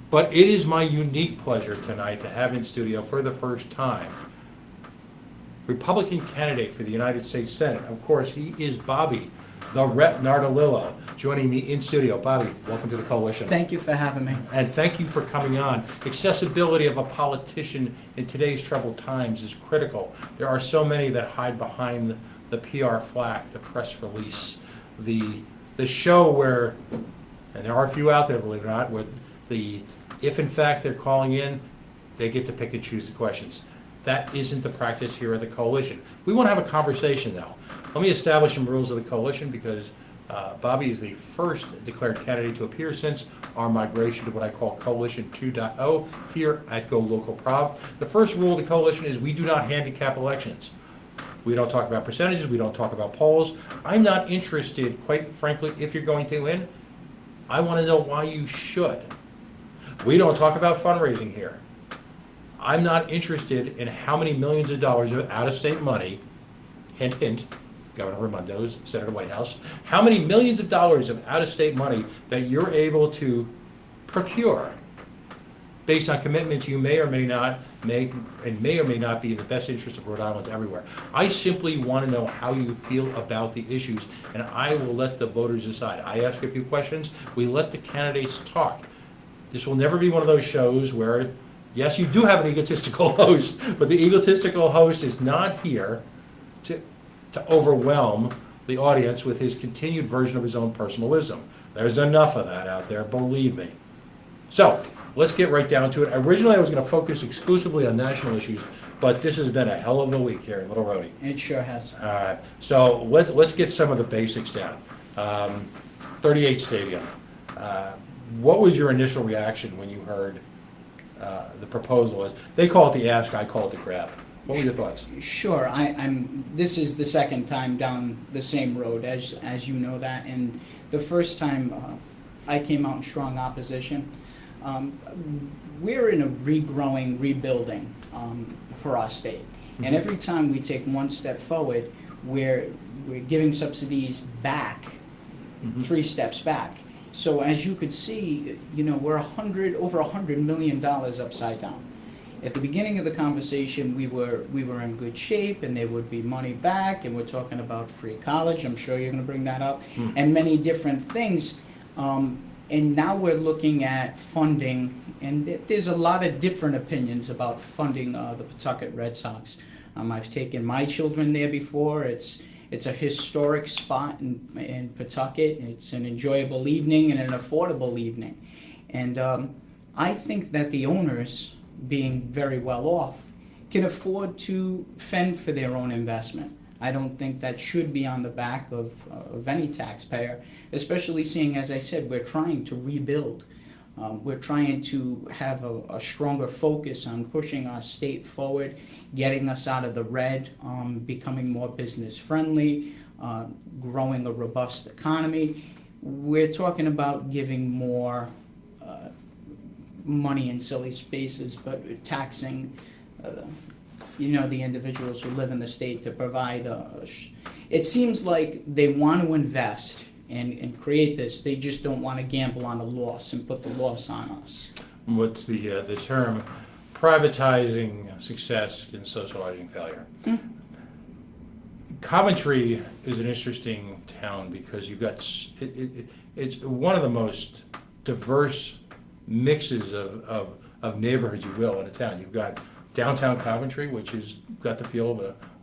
But it is my unique pleasure tonight to have in studio for the first time Republican candidate for the United States Senate. Of course, he is Bobby, the Rep Nardolillo, joining me in studio. Bobby, welcome to the coalition. Thank you for having me. And thank you for coming on. Accessibility of a politician in today's troubled times is critical. There are so many that hide behind the PR flack, the press release, the show where, and there are a few out there, believe it or not, where if in fact they're calling in, they get to pick and choose the questions. That isn't the practice here at the coalition. We want to have a conversation though. Let me establish some rules of the coalition because Bobby is the first declared candidate to appear since our migration to what I call Coalition 2.0 here at Go Local Prov. The first rule of the coalition is we do not handicap elections. We don't talk about percentages, we don't talk about polls. I'm not interested, quite frankly, if you're going to win. I want to know why you should. We don't talk about fundraising here. I'm not interested in how many millions of dollars of out-of-state money, hint, hint, Governor Raimondo's, Senator Whitehouse, how many millions of dollars of out-of-state money that you're able to procure based on commitments you may or may not make and may or may not be in the best interest of Rhode Island everywhere. I simply want to know how you feel about the issues, and I will let the voters decide. I ask a few questions. We let the candidates talk. This will never be one of those shows where, yes, you do have an egotistical host, but the egotistical host is not here to overwhelm the audience with his continued version of his own personal wisdom. There's enough of that out there, believe me. So, let's get right down to it. Originally, I was going to focus exclusively on national issues, but this has been a hell of a week here in Little Rhody. It sure has. All right, so let's get some of the basics down. 38 Stadium. What was your initial reaction when you heard the proposal? As they call it the ask, I call it the grab. What were your thoughts? Sure. This is the second time down the same road, as you know that. And the first time I came out in strong opposition. We're in a regrowing, rebuilding for our state. Mm-hmm. And every time we take one step forward, we're giving subsidies back, mm-hmm. 3 steps back. So as you could see, we're over $100 million upside down. At the beginning of the conversation, we were in good shape, and there would be money back, and we're talking about free college. I'm sure you're going to bring that up, and many different things. And now we're looking at funding, and there's a lot of different opinions about funding the Pawtucket Red Sox. I've taken my children there before. It's a historic spot in Pawtucket. It's an enjoyable evening and an affordable evening. And I think that the owners, being very well off, can afford to fend for their own investment. I don't think that should be on the back of any taxpayer, especially seeing, as I said, we're trying to rebuild. We're trying to have a stronger focus on pushing our state forward, getting us out of the red, becoming more business friendly, growing a robust economy. We're talking about giving more money in silly spaces, but taxing the individuals who live in the state to provide. It seems like they want to invest and create this. They just don't want to gamble on a loss and put the loss on us. What's the term? Privatizing success and socializing failure. Mm-hmm. Coventry is an interesting town because you've got it's one of the most diverse mixes of neighborhoods, you will, in a town. You've got downtown Coventry, which has got the feel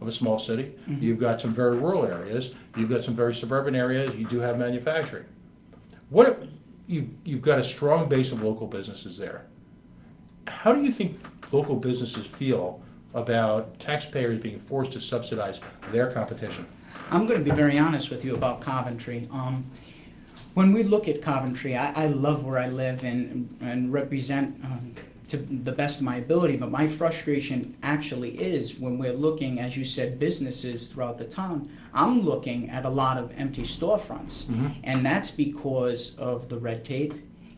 of a small city. Mm-hmm. You've got some very rural areas. You've got some very suburban areas. You do have manufacturing. You've got a strong base of local businesses there. How do you think local businesses feel about taxpayers being forced to subsidize their competition? I'm going to be very honest with you about Coventry. When we look at Coventry, I love where I live and represent to the best of my ability, but my frustration actually is when we're looking, as you said, businesses throughout the town. I'm looking at a lot of empty storefronts, mm-hmm. and that's because of the red tape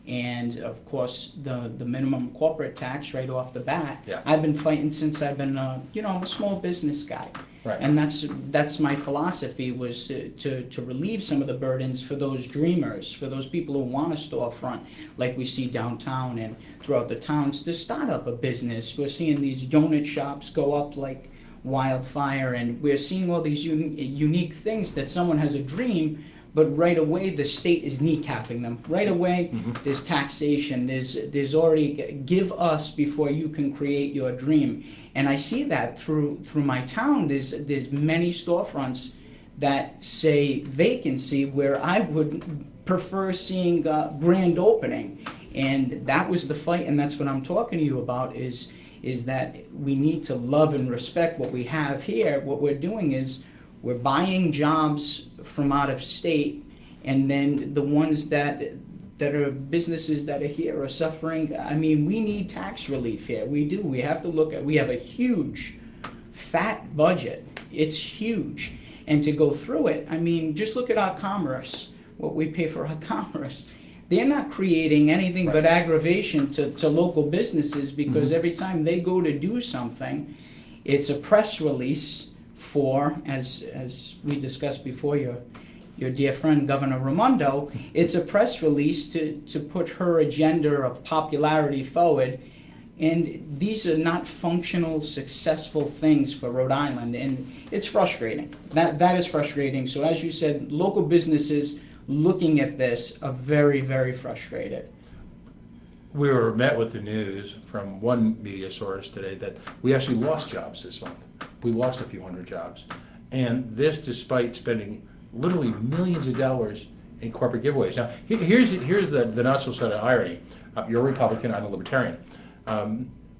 and of course the minimum corporate tax right off the bat. Yeah. I've been fighting since I've been I'm a small business guy. Right. And that's my philosophy, was to relieve some of the burdens for those dreamers, for those people who want a storefront like we see downtown and throughout the towns, to start up a business. We're seeing these donut shops go up like wildfire, and we're seeing all these unique things that someone has a dream, but right away the state is kneecapping them. Right away, there's taxation, there's already give us before you can create your dream. And I see that through my town. There's many storefronts that say vacancy, where I would prefer seeing grand opening. And that was the fight, and that's what I'm talking to you about, is that we need to love and respect what we have here. What we're doing is we're buying jobs from out of state, and then the ones that are businesses that are here are suffering. I mean, we need tax relief here. We do. We have to look at, we have a huge, fat budget. It's huge. And to go through it, I mean, just look at our commerce, what we pay for our commerce. They're not creating anything but aggravation to local businesses, because every time they go to do something, it's a press release for, as we discussed before, your dear friend Governor Raimondo, it's a press release to put her agenda of popularity forward. And these are not functional, successful things for Rhode Island, and it's frustrating. That is frustrating. So as you said, local businesses looking at this are very, very frustrated. We were met with the news from one media source today that we actually lost jobs this month. We lost a few hundred jobs. And this despite spending literally millions of dollars in corporate giveaways. Now, here's the not so subtle irony. You're a Republican, I'm a Libertarian.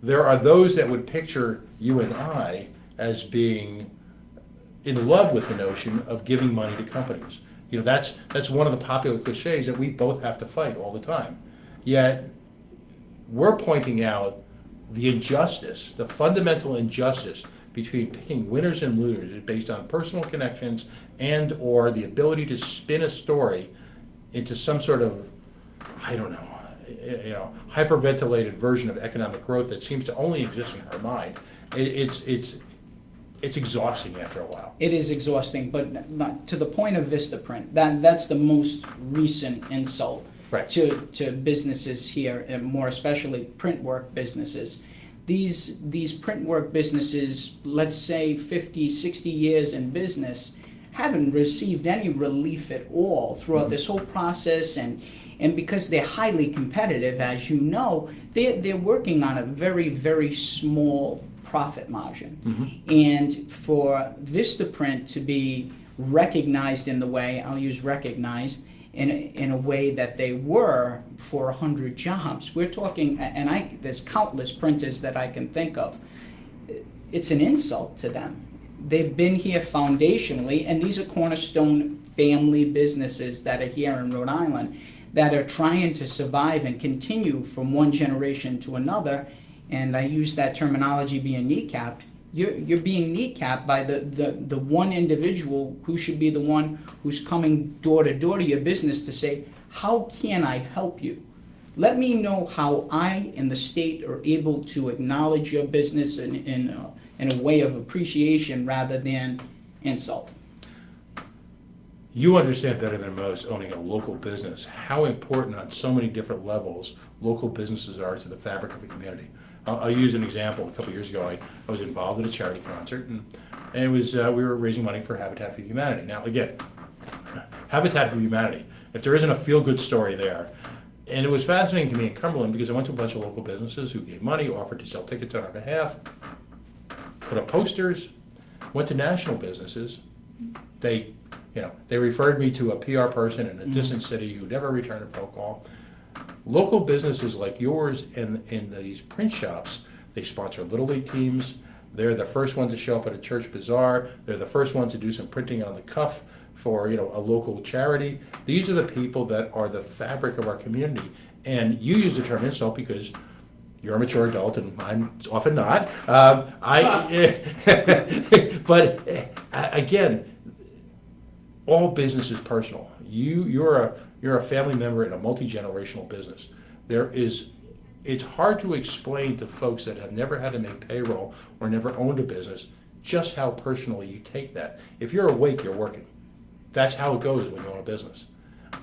There are those that would picture you and I as being in love with the notion of giving money to companies. You know, that's one of the popular cliches that we both have to fight all the time. Yet, we're pointing out the injustice, the fundamental injustice between picking winners and losers based on personal connections and or the ability to spin a story into some sort of, I don't know, hyperventilated version of economic growth that seems to only exist in her mind. It's exhausting after a while. It is exhausting, but not to the point of Vistaprint. That's the most recent insult to businesses here, and more especially print work businesses. These print work businesses, let's say 50, 60 years in business, haven't received any relief at all throughout this whole process, and because they're highly competitive, as you know, they're working on a very, very small profit margin. And for Vistaprint to be recognized in the way, I'll use recognized, in a way that they were for 100 jobs, we're talking, and there's countless printers that I can think of, it's an insult to them. They've been here foundationally, and these are cornerstone family businesses that are here in Rhode Island that are trying to survive and continue from one generation to another. And I use that terminology, being kneecapped. You're being kneecapped by the one individual who should be the one who's coming door to door to your business to say, how can I help you? Let me know how I and the state are able to acknowledge your business in a way of appreciation rather than insult. You understand better than most, owning a local business, how important on so many different levels local businesses are to the fabric of a community. I'll use an example. A couple years ago, I was involved in a charity concert, and it was we were raising money for Habitat for Humanity. Now, again, Habitat for Humanity, if there isn't a feel-good story there, and it was fascinating to me in Cumberland because I went to a bunch of local businesses who gave money, offered to sell tickets on our behalf, put up posters, went to national businesses. They referred me to a PR person in a distant city who never returned a phone call. Local businesses like yours and in these print shops, they sponsor Little League teams. They're the first ones to show up at a church bazaar. They're the first ones to do some printing on the cuff for a local charity. These are the people that are the fabric of our community. And you use the term insult because you're a mature adult and I'm often not. But again, all business is personal. You're you're a family member in a multi-generational business. It's hard to explain to folks that have never had to make payroll or never owned a business just how personally you take that. If you're awake, you're working. That's how it goes when you own a business.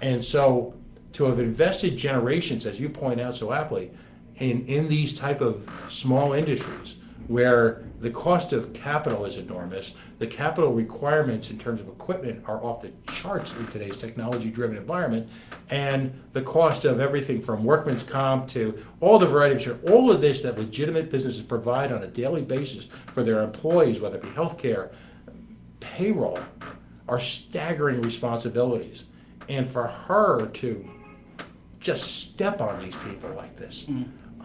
And so to have invested generations, as you point out so aptly, in these type of small industries where the cost of capital is enormous, the capital requirements in terms of equipment are off the charts in today's technology-driven environment, and the cost of everything from workman's comp to all the variety of all of this that legitimate businesses provide on a daily basis for their employees, whether it be healthcare, payroll, are staggering responsibilities. And for her to just step on these people like this,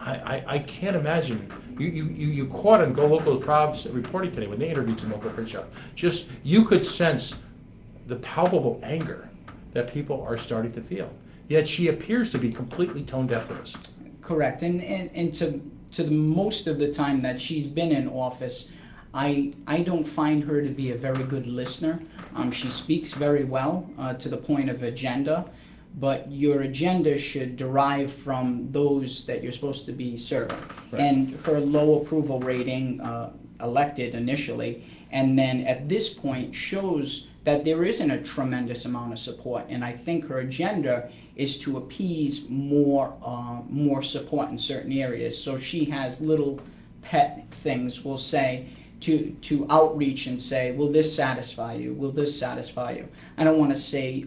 I can't imagine. You caught on Go Local Probs reporting today when they interviewed some local print shop. Just, you could sense the palpable anger that people are starting to feel. Yet she appears to be completely tone deaf to this. Correct. And to the most of the time that she's been in office, I don't find her to be a very good listener. She speaks very well to the point of agenda, but your agenda should derive from those that you're supposed to be serving. Right. And her low approval rating, elected initially, and then at this point shows that there isn't a tremendous amount of support. And I think her agenda is to appease more support in certain areas. So she has little pet things, we'll say, to outreach and say, will this satisfy you? Will this satisfy you? I don't want to say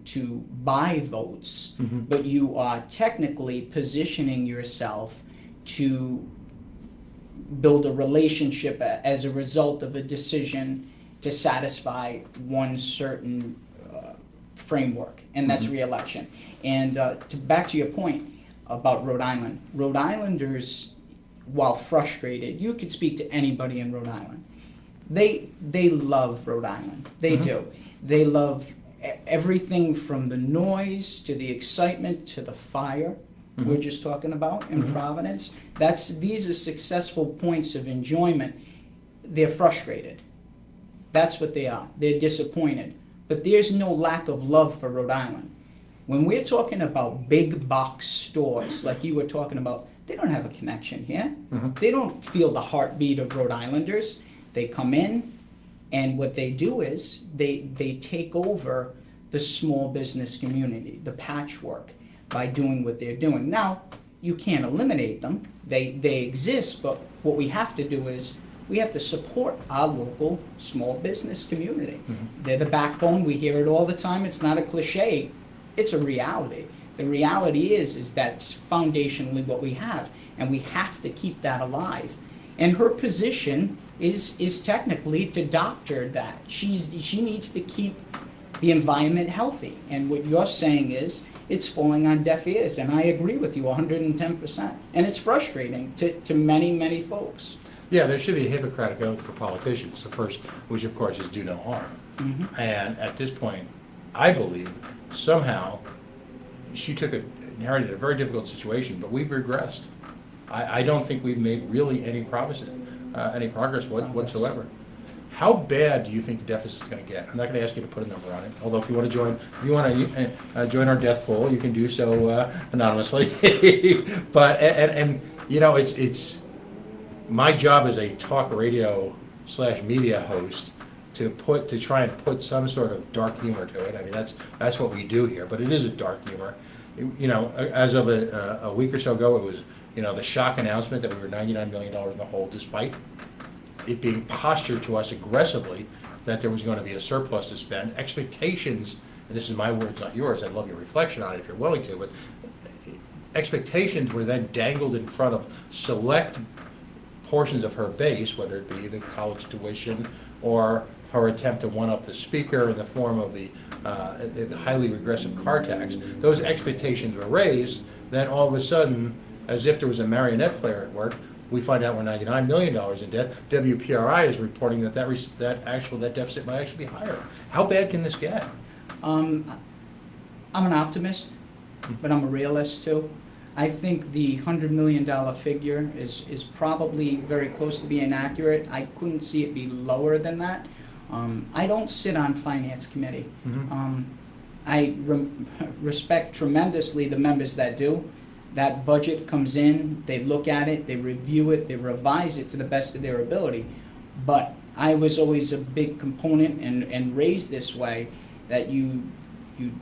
to buy votes, but you are technically positioning yourself to build a relationship as a result of a decision to satisfy one certain framework, and that's re-election. And back to your point about Rhode Island. Rhode Islanders, while frustrated, you could speak to anybody in Rhode Island. They love Rhode Island. They do. They love everything from the noise to the excitement to the fire we're just talking about in Providence. These are successful points of enjoyment. They're frustrated. That's what they are. They're disappointed. But there's no lack of love for Rhode Island. When we're talking about big box stores, like you were talking about, they don't have a connection here. They don't feel the heartbeat of Rhode Islanders. They come in, and what they do is they take over the small business community, the patchwork, by doing what they're doing. Now, you can't eliminate them. They exist, but what we have to do is we have to support our local small business community. They're the backbone. We hear it all the time. It's not a cliche. It's a reality. The reality is that's foundationally what we have, and we have to keep that alive. And her position is technically to doctor that. She needs to keep the environment healthy. And what you're saying is it's falling on deaf ears, and I agree with you 110%. And it's frustrating to many, many folks. Yeah, there should be a Hippocratic oath for politicians, the first, which of course is do no harm. And at this point, I believe somehow she inherited a very difficult situation, but we've regressed. I don't think we've made really any progress whatsoever. How bad do you think the deficit is going to get? I'm not going to ask you to put a number on it. Although if you want to join our death poll, you can do so anonymously. But and you know, it's my job as a talk radio / media host to try and put some sort of dark humor to it. I mean, that's what we do here. But it is a dark humor. You know, as of a week or so ago, it was, you know, the shock announcement that we were $99 million in the hole, despite it being postured to us aggressively that there was going to be a surplus to spend. Expectations, and this is my words, not yours, I'd love your reflection on it if you're willing to, but expectations were then dangled in front of select portions of her base, whether it be the college tuition or her attempt to one-up the speaker in the form of the highly regressive car tax. Those expectations were raised, then all of a sudden, as if there was a marionette player at work, we find out we're $99 million in debt. WPRI is reporting that deficit might actually be higher. How bad can this get? I'm an optimist, but I'm a realist too. I think the $100 million figure is probably very close to being accurate. I couldn't see it be lower than that. I don't sit on finance committee. respect tremendously the members that do. That budget comes in, they look at it, they review it, they revise it to the best of their ability. But I was always a big component and raised this way, that you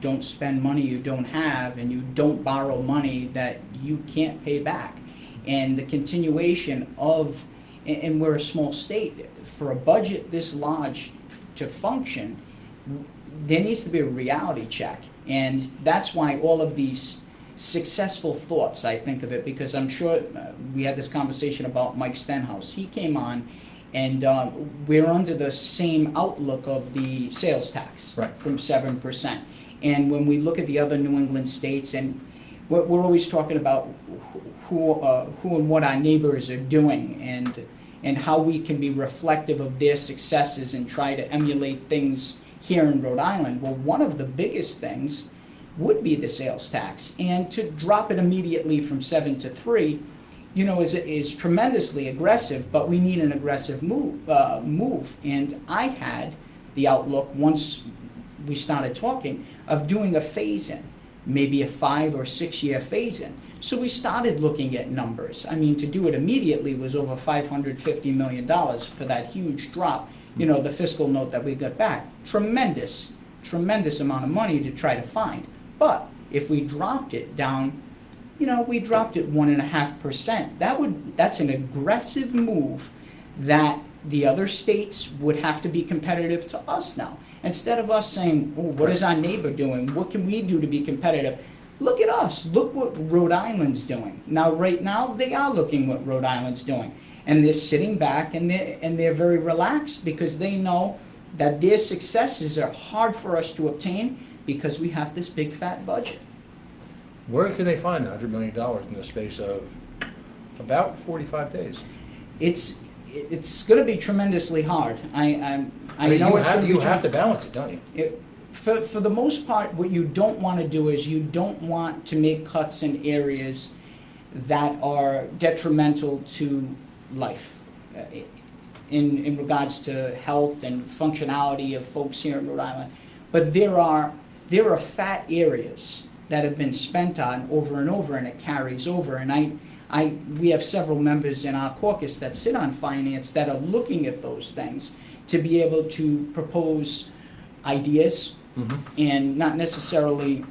don't spend money you don't have, and you don't borrow money that you can't pay back. And the continuation of, and we're a small state, for a budget this large to function, there needs to be a reality check. And that's why all of these successful thoughts, I think of it, because I'm sure we had this conversation about Mike Stenhouse. He came on, and we're under the same outlook of the sales tax, right, from 7%. And when we look at the other New England states, and we're always talking about who and what our neighbors are doing, and how we can be reflective of their successes and try to emulate things here in Rhode Island. Well, one of the biggest things would be the sales tax, and to drop it immediately from 7 to 3, is tremendously aggressive. But we need an aggressive move. And I had the outlook, once we started talking, of doing a phase-in, maybe a 5 or 6 year phase-in. So we started looking at numbers. I mean, to do it immediately was over $550 million for that huge drop. The fiscal note that we got back, tremendous amount of money to try to find. But if we dropped it down, we dropped it 1.5%. That's an aggressive move that the other states would have to be competitive to us now. Instead of us saying, oh, what is our neighbor doing? What can we do to be competitive? Look at us. Look what Rhode Island's doing. Now, right now, they are looking what Rhode Island's doing. And they're sitting back, and they're very relaxed, because they know that their successes are hard for us to obtain, because we have this big fat budget. Where can they find $100 million in the space of about 45 days? It's going to be tremendously hard. I know it's going to be. You have to balance it, don't you? For the most part, what you don't want to do is you don't want to make cuts in areas that are detrimental to life, in regards to health and functionality of folks here in Rhode Island. But there are fat areas that have been spent on over and over, and it carries over. And we have several members in our caucus that sit on finance that are looking at those things to be able to propose ideas, and not necessarily,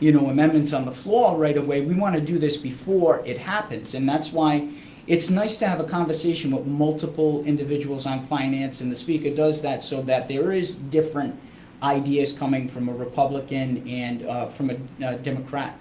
amendments on the floor right away. We want to do this before it happens, and that's why it's nice to have a conversation with multiple individuals on finance, and the speaker does that, so that there is different ideas coming from a Republican and from a Democrat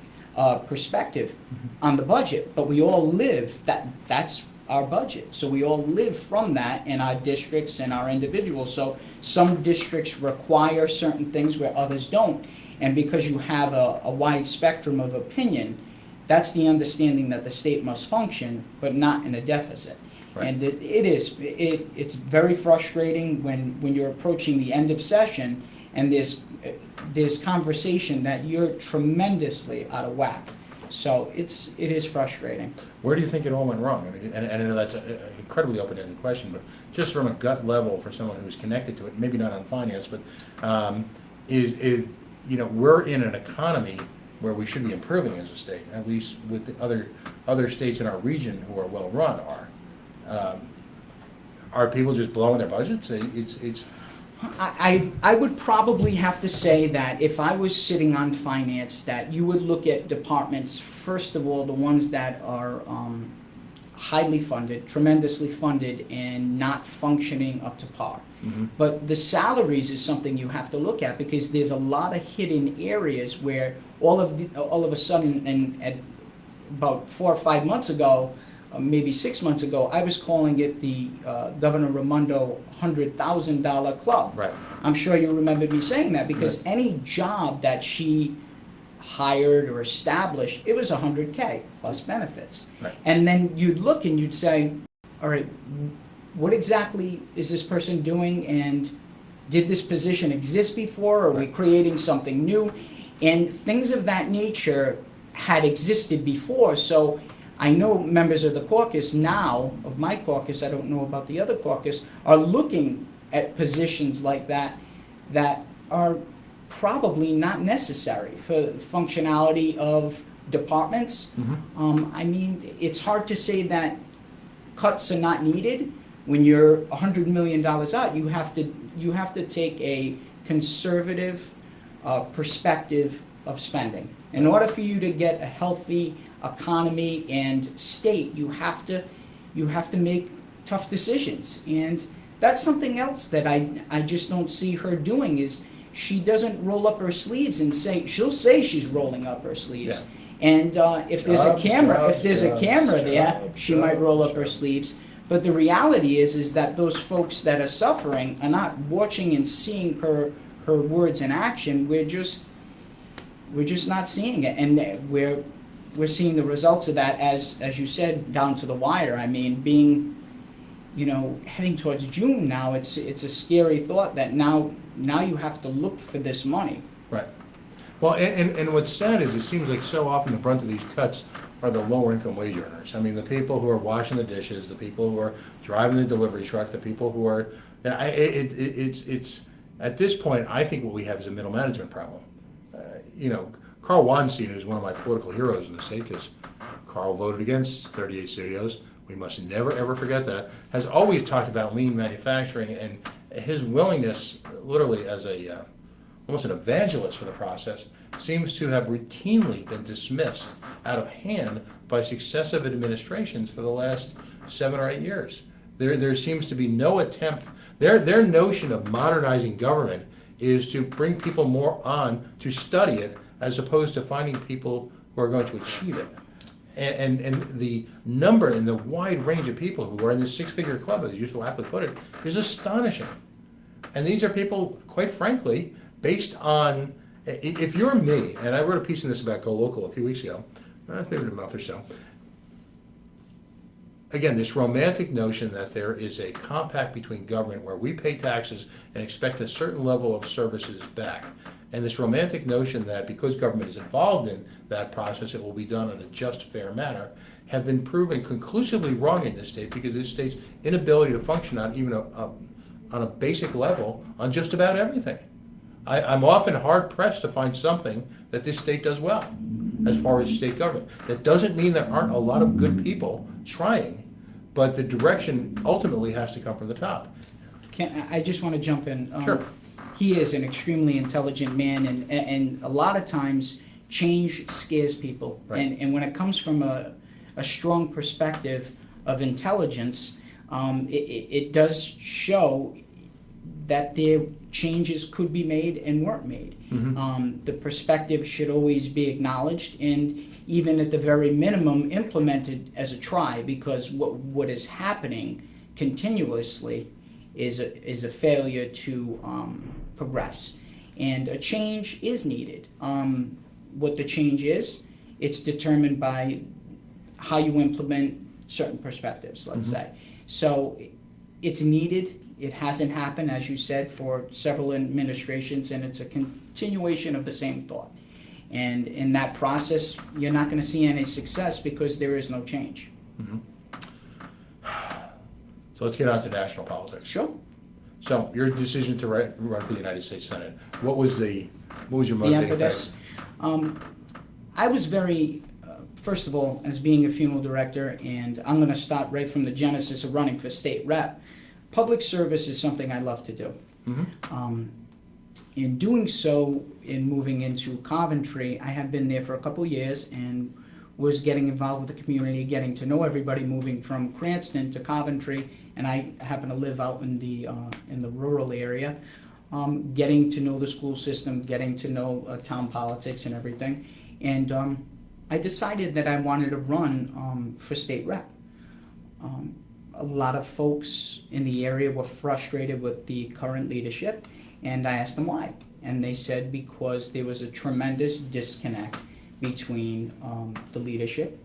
perspective on the budget. But we all live, that's our budget. So we all live from that in our districts and our individuals. So some districts require certain things where others don't. And because you have a wide spectrum of opinion, that's the understanding that the state must function, but not in a deficit. Right. And it's very frustrating when you're approaching the end of session and there's conversation that you're tremendously out of whack. So it is frustrating. Where do you think it all went wrong? I mean, and I know that's an incredibly open-ended question, but just from a gut level for someone who's connected to it, maybe not on finance, but we're in an economy where we should be improving as a state, at least with the other states in our region who are well run are. Are people just blowing their budgets? I would probably have to say that if I was sitting on finance, that you would look at departments, first of all, the ones that are highly funded, tremendously funded, and not functioning up to par. But the salaries is something you have to look at, because there's a lot of hidden areas where all of a sudden, and about 4 or 5 months ago, maybe 6 months ago, I was calling it the Governor Raimondo $100,000 club. Right. I'm sure you remember me saying that, because any job that she hired or established, it was $100K plus benefits. Right. And then you'd look and you'd say, all right, what exactly is this person doing, and did this position exist before, or are we creating something new? And things of that nature had existed before. So I know members of the caucus now, of my caucus, I don't know about the other caucus, are looking at positions like that that are probably not necessary for functionality of departments. I mean, it's hard to say that cuts are not needed. When you're $100 million out, you have to take a conservative perspective of spending. In order for you to get a healthy economy and state, you have to make tough decisions. And that's something else that I just don't see her doing, is she doesn't roll up her sleeves and she'll say she's rolling up her sleeves. Yeah. And if there's a camera there, she might roll up her sleeves. But the reality is that those folks that are suffering are not watching and seeing her words in action. We're just not seeing it, and we're seeing the results of that, as you said, down to the wire. I mean, being, heading towards June now, it's a scary thought that now you have to look for this money. Right. Well, and what's sad is it seems like so often the brunt of these cuts are the lower income wage earners. I mean, the people who are washing the dishes, the people who are driving the delivery truck, the people who are, it's at this point, I think what we have is a middle management problem. Carl Weinstein is one of my political heroes in the state, because Carl voted against 38 studios. We must never, ever forget that. Has always talked about lean manufacturing, and his willingness, literally as almost an evangelist for the process, seems to have routinely been dismissed out of hand by successive administrations for the last 7 or 8 years. There seems to be no attempt. Their notion of modernizing government is to bring people more on to study it, as opposed to finding people who are going to achieve it. And the number and the wide range of people who are in this six-figure club, as you so aptly put it, is astonishing. And these are people, quite frankly, based on, if you're me, and I wrote a piece in this about Go Local a few weeks ago, maybe a month or so. Again, this romantic notion that there is a compact between government where we pay taxes and expect a certain level of services back. And this romantic notion that because government is involved in that process, it will be done in a just, fair manner, have been proven conclusively wrong in this state, because this state's inability to function on even on a basic level on just about everything. I'm often hard-pressed to find something that this state does well as far as state government. That doesn't mean there aren't a lot of good people trying, but the direction ultimately has to come from the top. I just want to jump in. Sure. He is an extremely intelligent man, and a lot of times change scares people. Right. And when it comes from a strong perspective of intelligence, it does show that their changes could be made and weren't made. Mm-hmm. The perspective should always be acknowledged, and even at the very minimum implemented as a try, because what is happening continuously is a failure to progress. And a change is needed. What the change is, it's determined by how you implement certain perspectives, let's say. So it's needed. It hasn't happened, as you said, for several administrations, and it's a continuation of the same thought. And in that process, you're not going to see any success because there is no change. Mm-hmm. So let's get on to national politics. Sure. So your decision to run for the United States Senate, what was your motivating factor? I was very, first of all, as being a funeral director, and I'm going to start right from the genesis of running for state rep. Public service is something I love to do. Mm-hmm. In doing so, in moving into Coventry, I had been there for a couple years and was getting involved with the community, getting to know everybody, moving from Cranston to Coventry, and I happen to live out in the rural area, getting to know the school system, getting to know town politics and everything. And I decided that I wanted to run for state rep. A lot of folks in the area were frustrated with the current leadership, and I asked them why. And they said because there was a tremendous disconnect between the leadership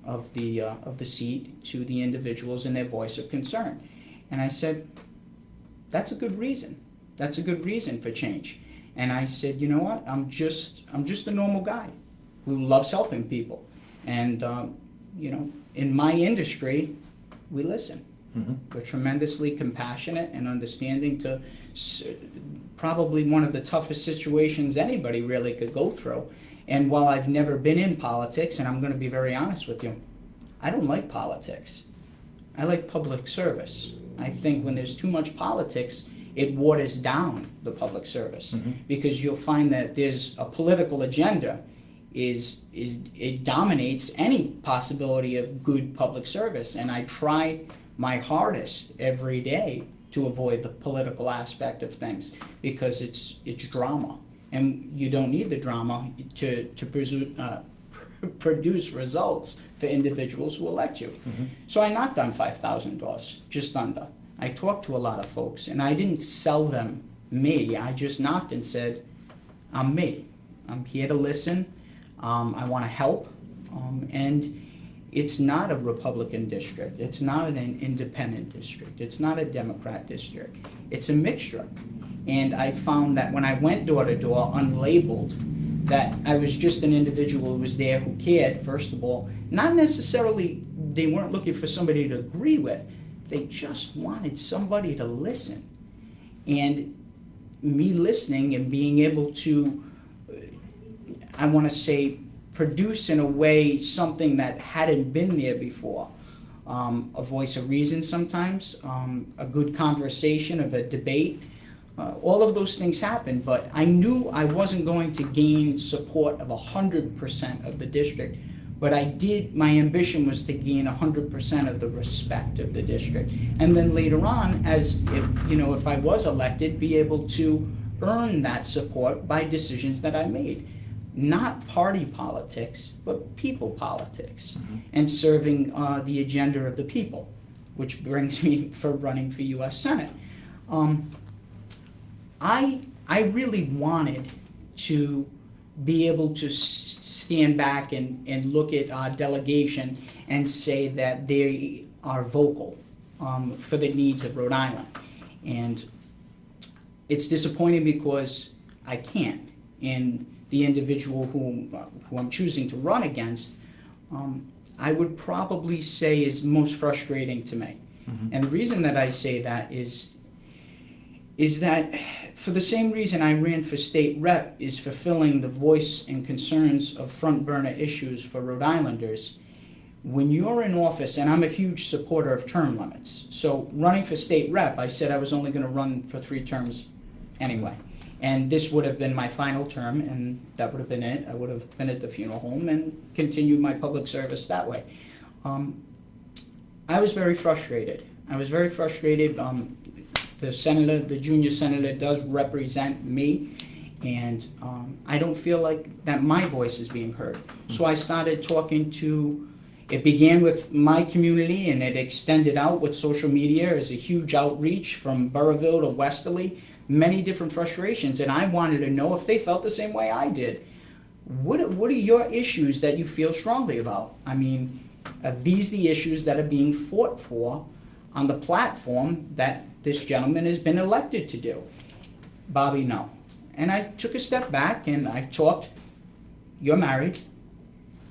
of the seat to the individuals and their voice of concern. And I said, that's a good reason. That's a good reason for change. And I said, you know what? I'm just a normal guy who loves helping people. And in my industry, we listen. We're tremendously compassionate and understanding to probably one of the toughest situations anybody really could go through. And while I've never been in politics, and I'm going to be very honest with you, I don't like politics. I like public service. I think when there's too much politics, it waters down the public service, because you'll find that there's a political agenda it dominates any possibility of good public service. And I try my hardest every day to avoid the political aspect of things, because it's drama, and you don't need the drama to produce results for individuals who elect you. So I knocked on 5,000 doors, just under. I talked to a lot of folks, and I didn't sell them me. I just knocked and said, I'm me. I'm here to listen. I want to help. And it's not a Republican district. It's not an independent district. It's not a Democrat district. It's a mixture. And I found that when I went door to door unlabeled, that I was just an individual who was there who cared, first of all. Not necessarily, they weren't looking for somebody to agree with. They just wanted somebody to listen. And me listening and being able to, I want to say, produce in a way something that hadn't been there before. A voice of reason sometimes, a good conversation of a debate. All of those things happened, but I knew I wasn't going to gain support of 100% of the district. But my ambition was to gain 100% of the respect of the district. And then later on, if I was elected, be able to earn that support by decisions that I made. Not party politics, but people politics, and serving the agenda of the people, which brings me for running for U.S. Senate. I really wanted to be able to stand back and look at our delegation and say that they are vocal for the needs of Rhode Island. And it's disappointing because I can't. And the individual who I'm choosing to run against, I would probably say is most frustrating to me. And the reason that I say that is that for the same reason I ran for state rep, is fulfilling the voice and concerns of front burner issues for Rhode Islanders. When you're in office, and I'm a huge supporter of term limits, so running for state rep, I said I was only going to run for 3 terms anyway. And this would have been my final term, and that would have been it. I would have been at the funeral home and continued my public service that way. I was very frustrated. The junior senator does represent me, and I don't feel like that my voice is being heard. So I started talking to, it began with my community, and it extended out with social media as a huge outreach from Burrillville to Westerly. Many different frustrations, and I wanted to know if they felt the same way I did. What are your issues that you feel strongly about? I mean, are these the issues that are being fought for on the platform that this gentleman has been elected to do? Bobby, no. And I took a step back and I talked, you're married,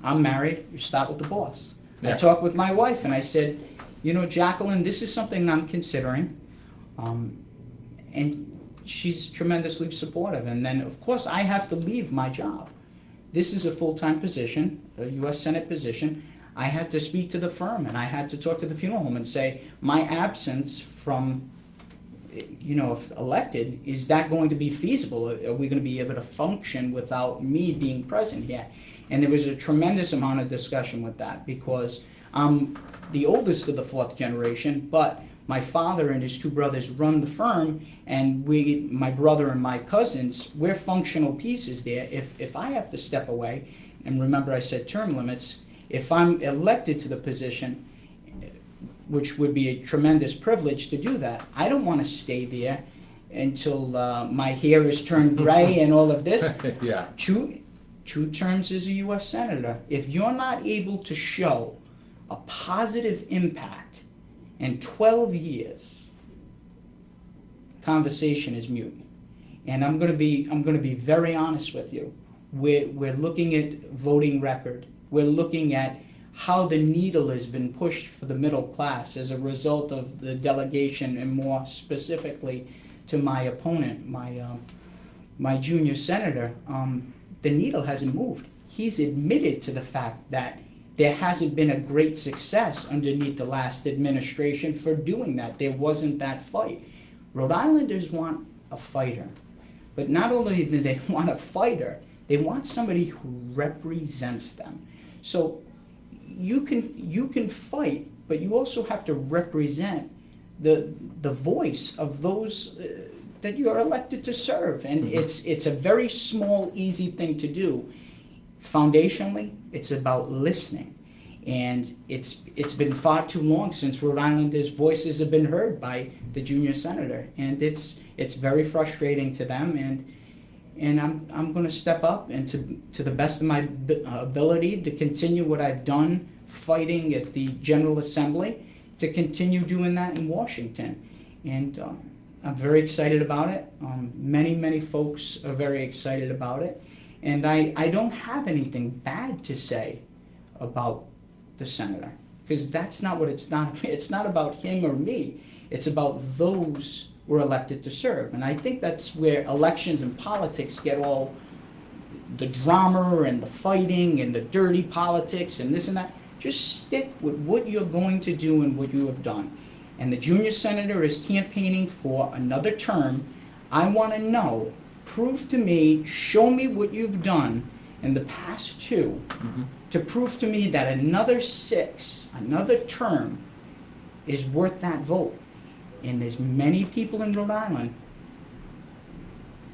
I'm married, you start with the boss. Yeah. I talked with my wife and I said, Jacqueline, this is something I'm considering. And she's tremendously supportive. And then, of course, I have to leave my job. This is a full-time position, a U.S. Senate position. I had to speak to the firm, and I had to talk to the funeral home and say, my absence from, if elected, is that going to be feasible? Are we going to be able to function without me being present here? And there was a tremendous amount of discussion with that, because I'm the oldest of the 4th generation, but my father and his 2 brothers run the firm, and my brother and my cousins, we're functional pieces there. If I have to step away, and remember I said term limits, if I'm elected to the position, which would be a tremendous privilege to do that, I don't want to stay there until my hair is turned gray and all of this. Yeah. 2 terms as a U.S. Senator. If you're not able to show a positive impact in 12 years, conversation is mute. And I'm going to be very honest with you. We're looking at voting record. We're looking at how the needle has been pushed for the middle class as a result of the delegation, and more specifically to my opponent, my junior senator, the needle hasn't moved. He's admitted to the fact that there hasn't been a great success underneath the last administration for doing that. There wasn't that fight. Rhode Islanders want a fighter. But not only do they want a fighter, they want somebody who represents them. So you can fight, but you also have to represent the voice of those that you are elected to serve. And it's a very small, easy thing to do. Foundationally, it's about listening. And it's been far too long since Rhode Islanders' voices have been heard by the junior senator. And it's very frustrating to them. And I'm going to step up and to the best of my ability to continue what I've done fighting at the General Assembly, to continue doing that in Washington. And I'm very excited about it. Many folks are very excited about it. And I don't have anything bad to say about the senator, because that's not what it's not. It's not about him or me. It's about those who are elected to serve. And I think that's where elections and politics get all the drama and the fighting and the dirty politics and this and that. Just stick with what you're going to do and what you have done. And the junior senator is campaigning for another term. I want to know, prove to me, show me what you've done in the past two, to prove to me that another term is worth that vote. And there's many people in Rhode Island,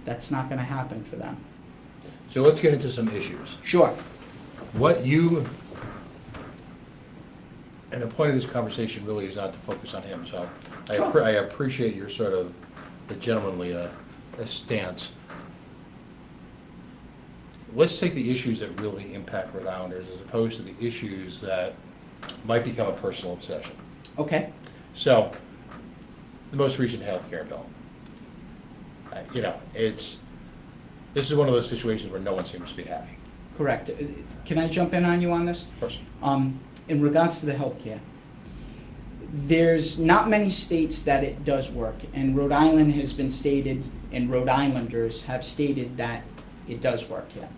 that's not going to happen for them. So let's get into some issues. Sure. And the point of this conversation really is not to focus on him, so Sure. I appreciate your sort of the gentlemanly stance. Let's take the issues that really impact Rhode Islanders as opposed to the issues that might become a personal obsession. Okay. So, the most recent health care bill. This is one of those situations where no one seems to be happy. Correct. Can I jump in on you on this? Of course. In regards to the healthcare, there's not many states that it does work, and Rhode Island has been stated, and Rhode Islanders have stated that it does work here.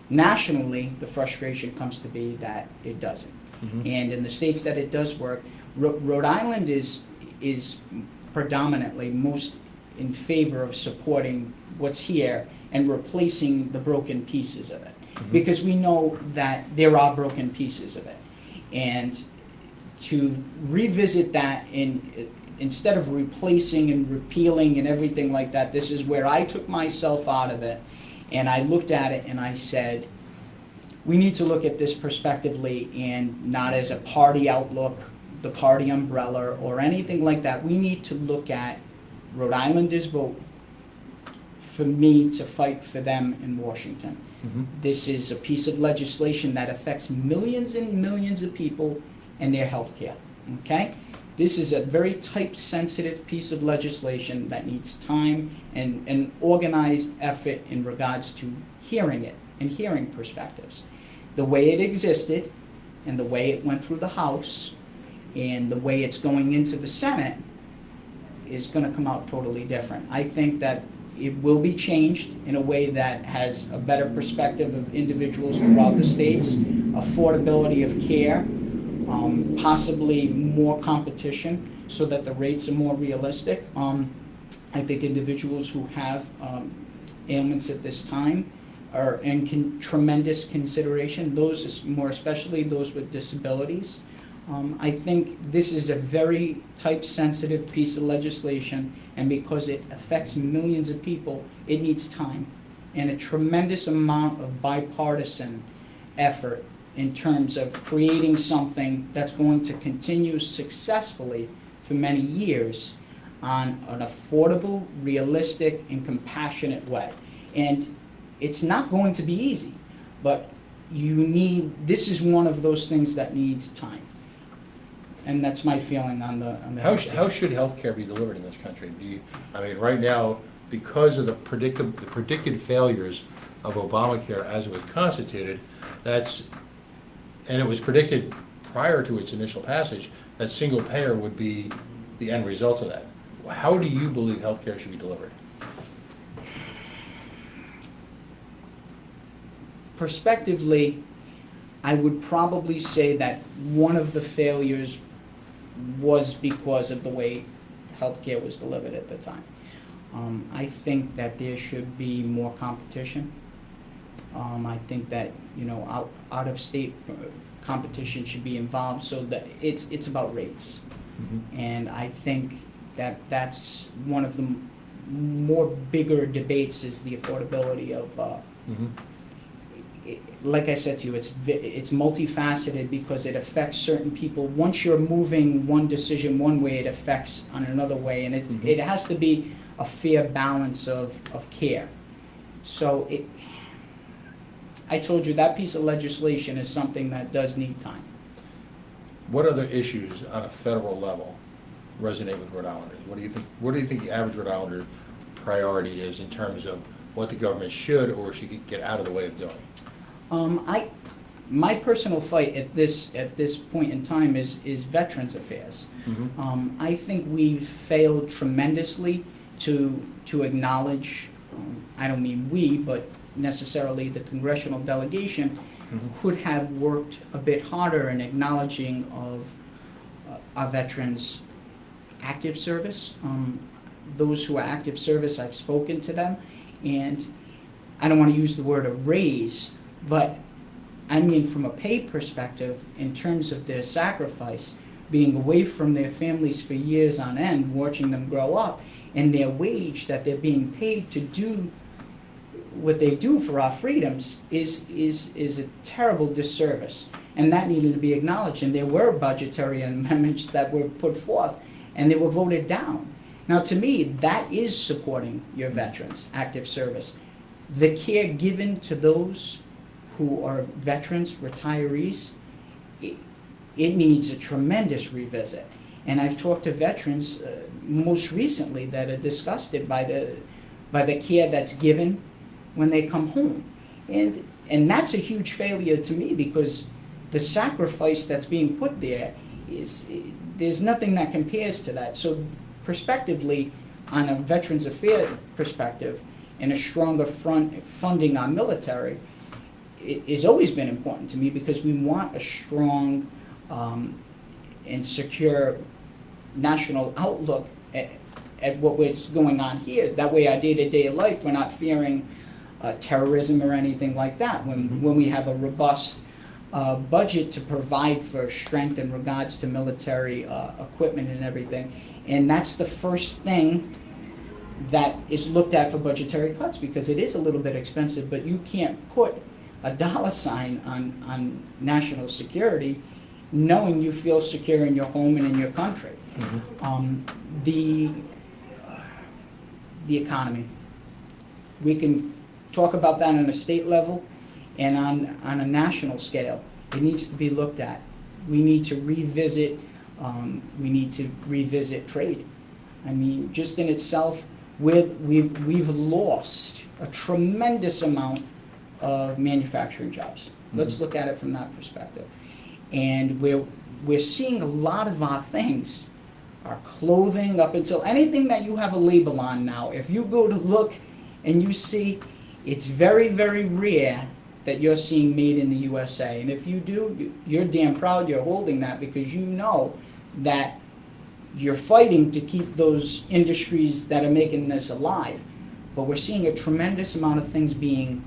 Nationally, the frustration comes to be that it doesn't. Mm-hmm. And in the states that it does work, Rhode Island is predominantly most in favor of supporting what's here and replacing the broken pieces of it. Mm-hmm. Because we know that there are broken pieces of it. And to revisit that instead of replacing and repealing and everything like that, this is where I took myself out of it and I looked at it and I said, we need to look at this prospectively and not as a party outlook, the party umbrella or anything like that. We need to look at Rhode Islanders' vote for me to fight for them in Washington. Mm-hmm. This is a piece of legislation that affects millions and millions of people and their health care, okay? This is a very type-sensitive piece of legislation that needs time and an organized effort in regards to hearing it and hearing perspectives. The way it existed and the way it went through the House and the way it's going into the Senate is going to come out totally different. I think that it will be changed in a way that has a better perspective of individuals throughout the states, affordability of care, possibly more competition so that the rates are more realistic. I think individuals who have ailments at this time are in tremendous consideration, those more especially those with disabilities. I think this is a very type-sensitive piece of legislation, and because it affects millions of people, it needs time and a tremendous amount of bipartisan effort in terms of creating something that's going to continue successfully for many years on an affordable, realistic, and compassionate way. And it's not going to be easy, but this is one of those things that needs time. And that's my feeling on the How should healthcare be delivered in this country? Right now, because of the predicted failures of Obamacare as it was constituted, and it was predicted prior to its initial passage, that single payer would be the end result of that. How do you believe healthcare should be delivered? Prospectively, I would probably say that one of the failures was because of the way healthcare was delivered at the time. I think that there should be more competition. I think that, you know, out of state competition should be involved, so that it's about rates. Mm-hmm. And I think that that's one of the more bigger debates, is the affordability of Mm-hmm. like I said to you, it's multifaceted because it affects certain people. Once you're moving one decision one way, it affects on another way, and Mm-hmm. it has to be a fair balance of care. So I told you that piece of legislation is something that does need time. What other issues on a federal level resonate with Rhode Islanders? What do you think the average Rhode Islander priority is in terms of what the government should or should get out of the way of doing? My personal fight at this point in time is Veterans Affairs. Mm-hmm. I think we've failed tremendously to acknowledge. I don't mean we, but necessarily the congressional delegation Mm-hmm. could have worked a bit harder in acknowledging of our veterans' active service. Those who are active service, I've spoken to them, and I don't want to use the word a raise, but I mean from a pay perspective, in terms of their sacrifice, being away from their families for years on end, watching them grow up, and their wage that they're being paid to do what they do for our freedoms is a terrible disservice, and that needed to be acknowledged. And there were budgetary amendments that were put forth, and they were voted down. Now, to me, that is supporting your veterans' active service. The care given to those who are veterans, retirees, it needs a tremendous revisit. And I've talked to veterans most recently that are disgusted by the care that's given when they come home. And that's a huge failure to me, because the sacrifice that's being put there there's nothing that compares to that. So prospectively, on a Veterans Affairs perspective, and a stronger funding our military, it has always been important to me, because we want a strong and secure national outlook at what's going on here. That way our day-to-day life, we're not fearing terrorism or anything like that. When we have a robust budget to provide for strength in regards to military equipment and everything. And that's the first thing that is looked at for budgetary cuts, because it is a little bit expensive, but you can't put a dollar sign on national security knowing you feel secure in your home and in your country. Mm-hmm. The economy. We can talk about that on a state level and on a national scale. It needs to be looked at. We need to revisit trade. I mean, just in itself, we've lost a tremendous amount of manufacturing jobs. Mm-hmm. Let's look at it from that perspective. And we're seeing a lot of our things, our clothing, up until anything that you have a label on now. If you go to look and you see, it's very, very rare that you're seeing made in the USA. And if you do, you're damn proud you're holding that, because you know that you're fighting to keep those industries that are making this alive. But we're seeing a tremendous amount of things being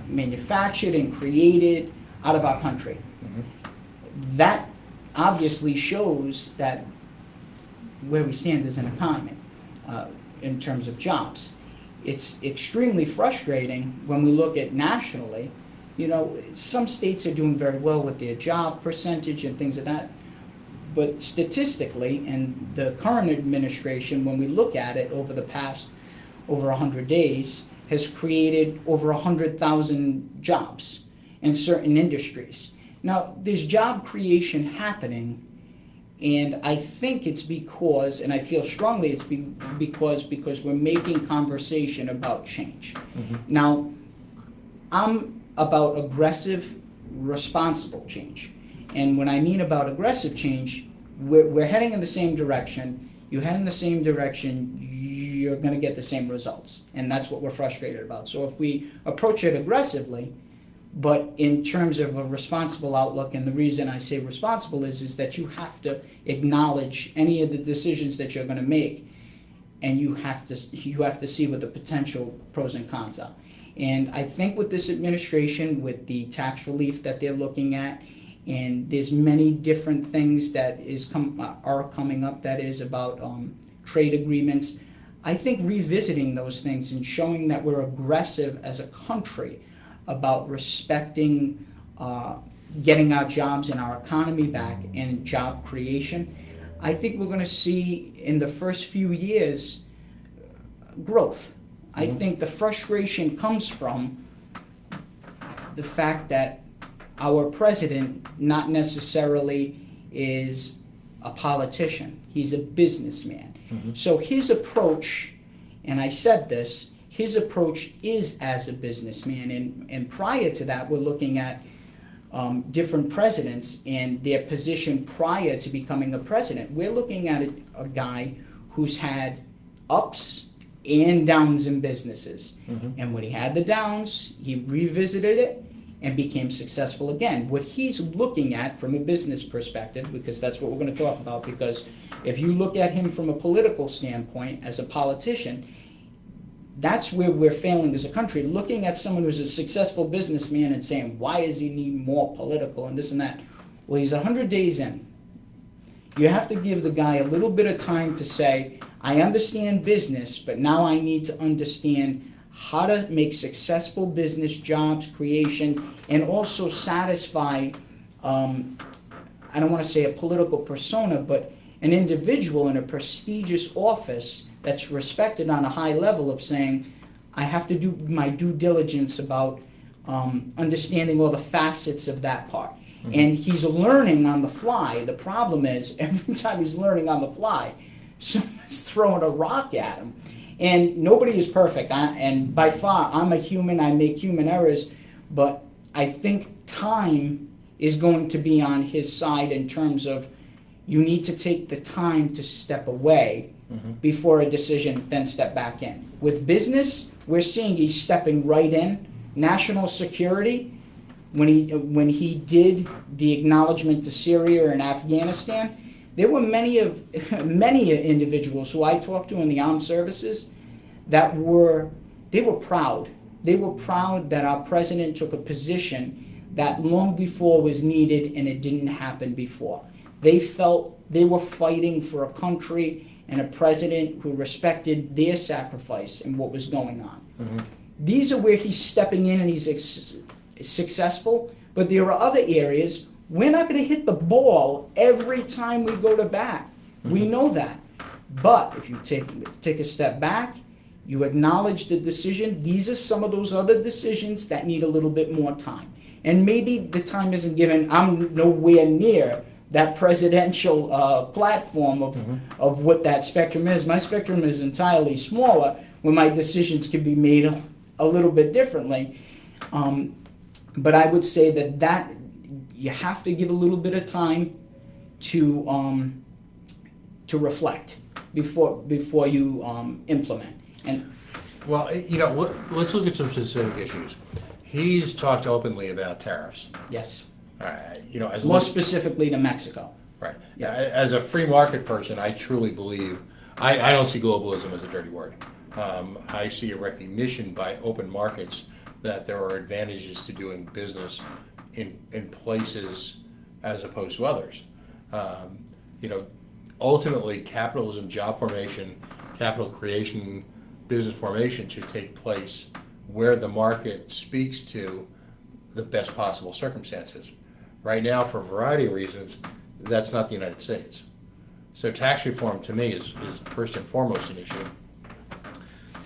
manufactured and created out of our country. Mm-hmm. That obviously shows that where we stand as an economy in terms of jobs. It's extremely frustrating when we look at nationally. You know, some states are doing very well with their job percentage and things of that. But statistically, and the current administration, when we look at it over the past over 100 days, has created over 100,000 jobs in certain industries. Now, there's job creation happening, and I think it's because, and I feel strongly it's because we're making conversation about change. Mm-hmm. Now, I'm about aggressive, responsible change. And when I mean about aggressive change, we're heading in the same direction. You head in the same direction, you're going to get the same results. And that's what we're frustrated about. So if we approach it aggressively, but in terms of a responsible outlook, and the reason I say responsible is that you have to acknowledge any of the decisions that you're going to make, and you have to see what the potential pros and cons are. And I think with this administration, with the tax relief that they're looking at, and there's many different things that are coming up that is about trade agreements. I think revisiting those things and showing that we're aggressive as a country about respecting getting our jobs and our economy back and job creation, I think we're going to see in the first few years growth. I think the frustration comes from the fact that our president not necessarily is a politician. He's a businessman. So his approach, and I said this, his approach is as a businessman. And prior to that, we're looking at different presidents and their position prior to becoming a president. We're looking at a guy who's had ups and downs in businesses. And when he had the downs, he revisited it and became successful again. What he's looking at from a business perspective, because that's what we're going to talk about, because if you look at him from a political standpoint as a politician, that's where we're failing as a country, looking at someone who's a successful businessman and saying, why does he need more political and this and that? Well, he's 100 days in. You have to give the guy a little bit of time to say, I understand business, but now I need to understand how to make successful business, jobs, creation, and also satisfy, I don't want to say a political persona, but an individual in a prestigious office that's respected on a high level of saying, I have to do my due diligence about understanding all the facets of that part. And he's learning on the fly. The problem is, every time he's learning on the fly, someone's throwing a rock at him. And nobody is perfect. And by far, I'm a human. I make human errors. But I think time is going to be on his side in terms of you need to take the time to step away before a decision, then step back in. With business, we're seeing he's stepping right in. National security, when he did the acknowledgement to Syria and Afghanistan, there were many individuals who I talked to in the armed services that were proud. They were proud that our president took a position that long before was needed and it didn't happen before. They felt they were fighting for a country and a president who respected their sacrifice and what was going on. These are where he's stepping in and he's successful, but there are other areas. We're not going to hit the ball every time we go to bat. We know that. But if you take a step back, you acknowledge the decision. These are some of those other decisions that need a little bit more time. And maybe the time isn't given. I'm nowhere near that presidential platform of what that spectrum is. My spectrum is entirely smaller, where my decisions can be made a little bit differently. But I would say that you have to give a little bit of time to reflect before you implement. And well, let's look at some specific issues. He's talked openly about tariffs. Yes. As more specifically to Mexico. Right. Yeah. As a free market person, I truly believe I don't see globalism as a dirty word. I see a recognition by open markets that there are advantages to doing business in places as opposed to others. Ultimately, capitalism, job formation, capital creation, business formation should take place where the market speaks to the best possible circumstances. Right now, for a variety of reasons, that's not the United States. So tax reform, to me, is first and foremost an issue.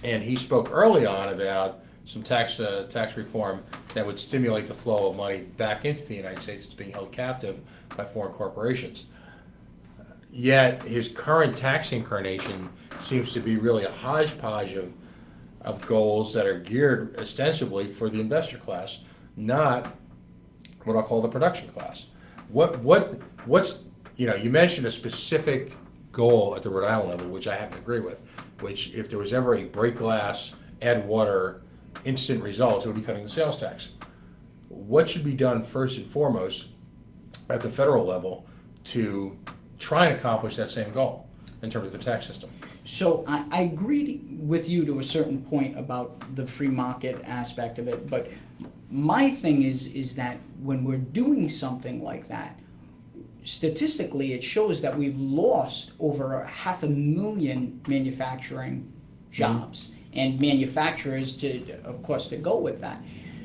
And he spoke early on about some tax reform that would stimulate the flow of money back into the United States that's being held captive by foreign corporations. Yet his current tax incarnation seems to be really a hodgepodge of goals that are geared ostensibly for the investor class, not what I'll call the production class. what's, you mentioned a specific goal at the Rhode Island level, which I happen to agree with, which if there was ever a break glass, add water, instant results, it would be cutting the sales tax. What should be done first and foremost at the federal level to try and accomplish that same goal in terms of the tax system? So I agree with you to a certain point about the free market aspect of it, but my thing is that when we're doing something like that, statistically it shows that we've lost over 500,000 manufacturing jobs and manufacturers of course, to go with that.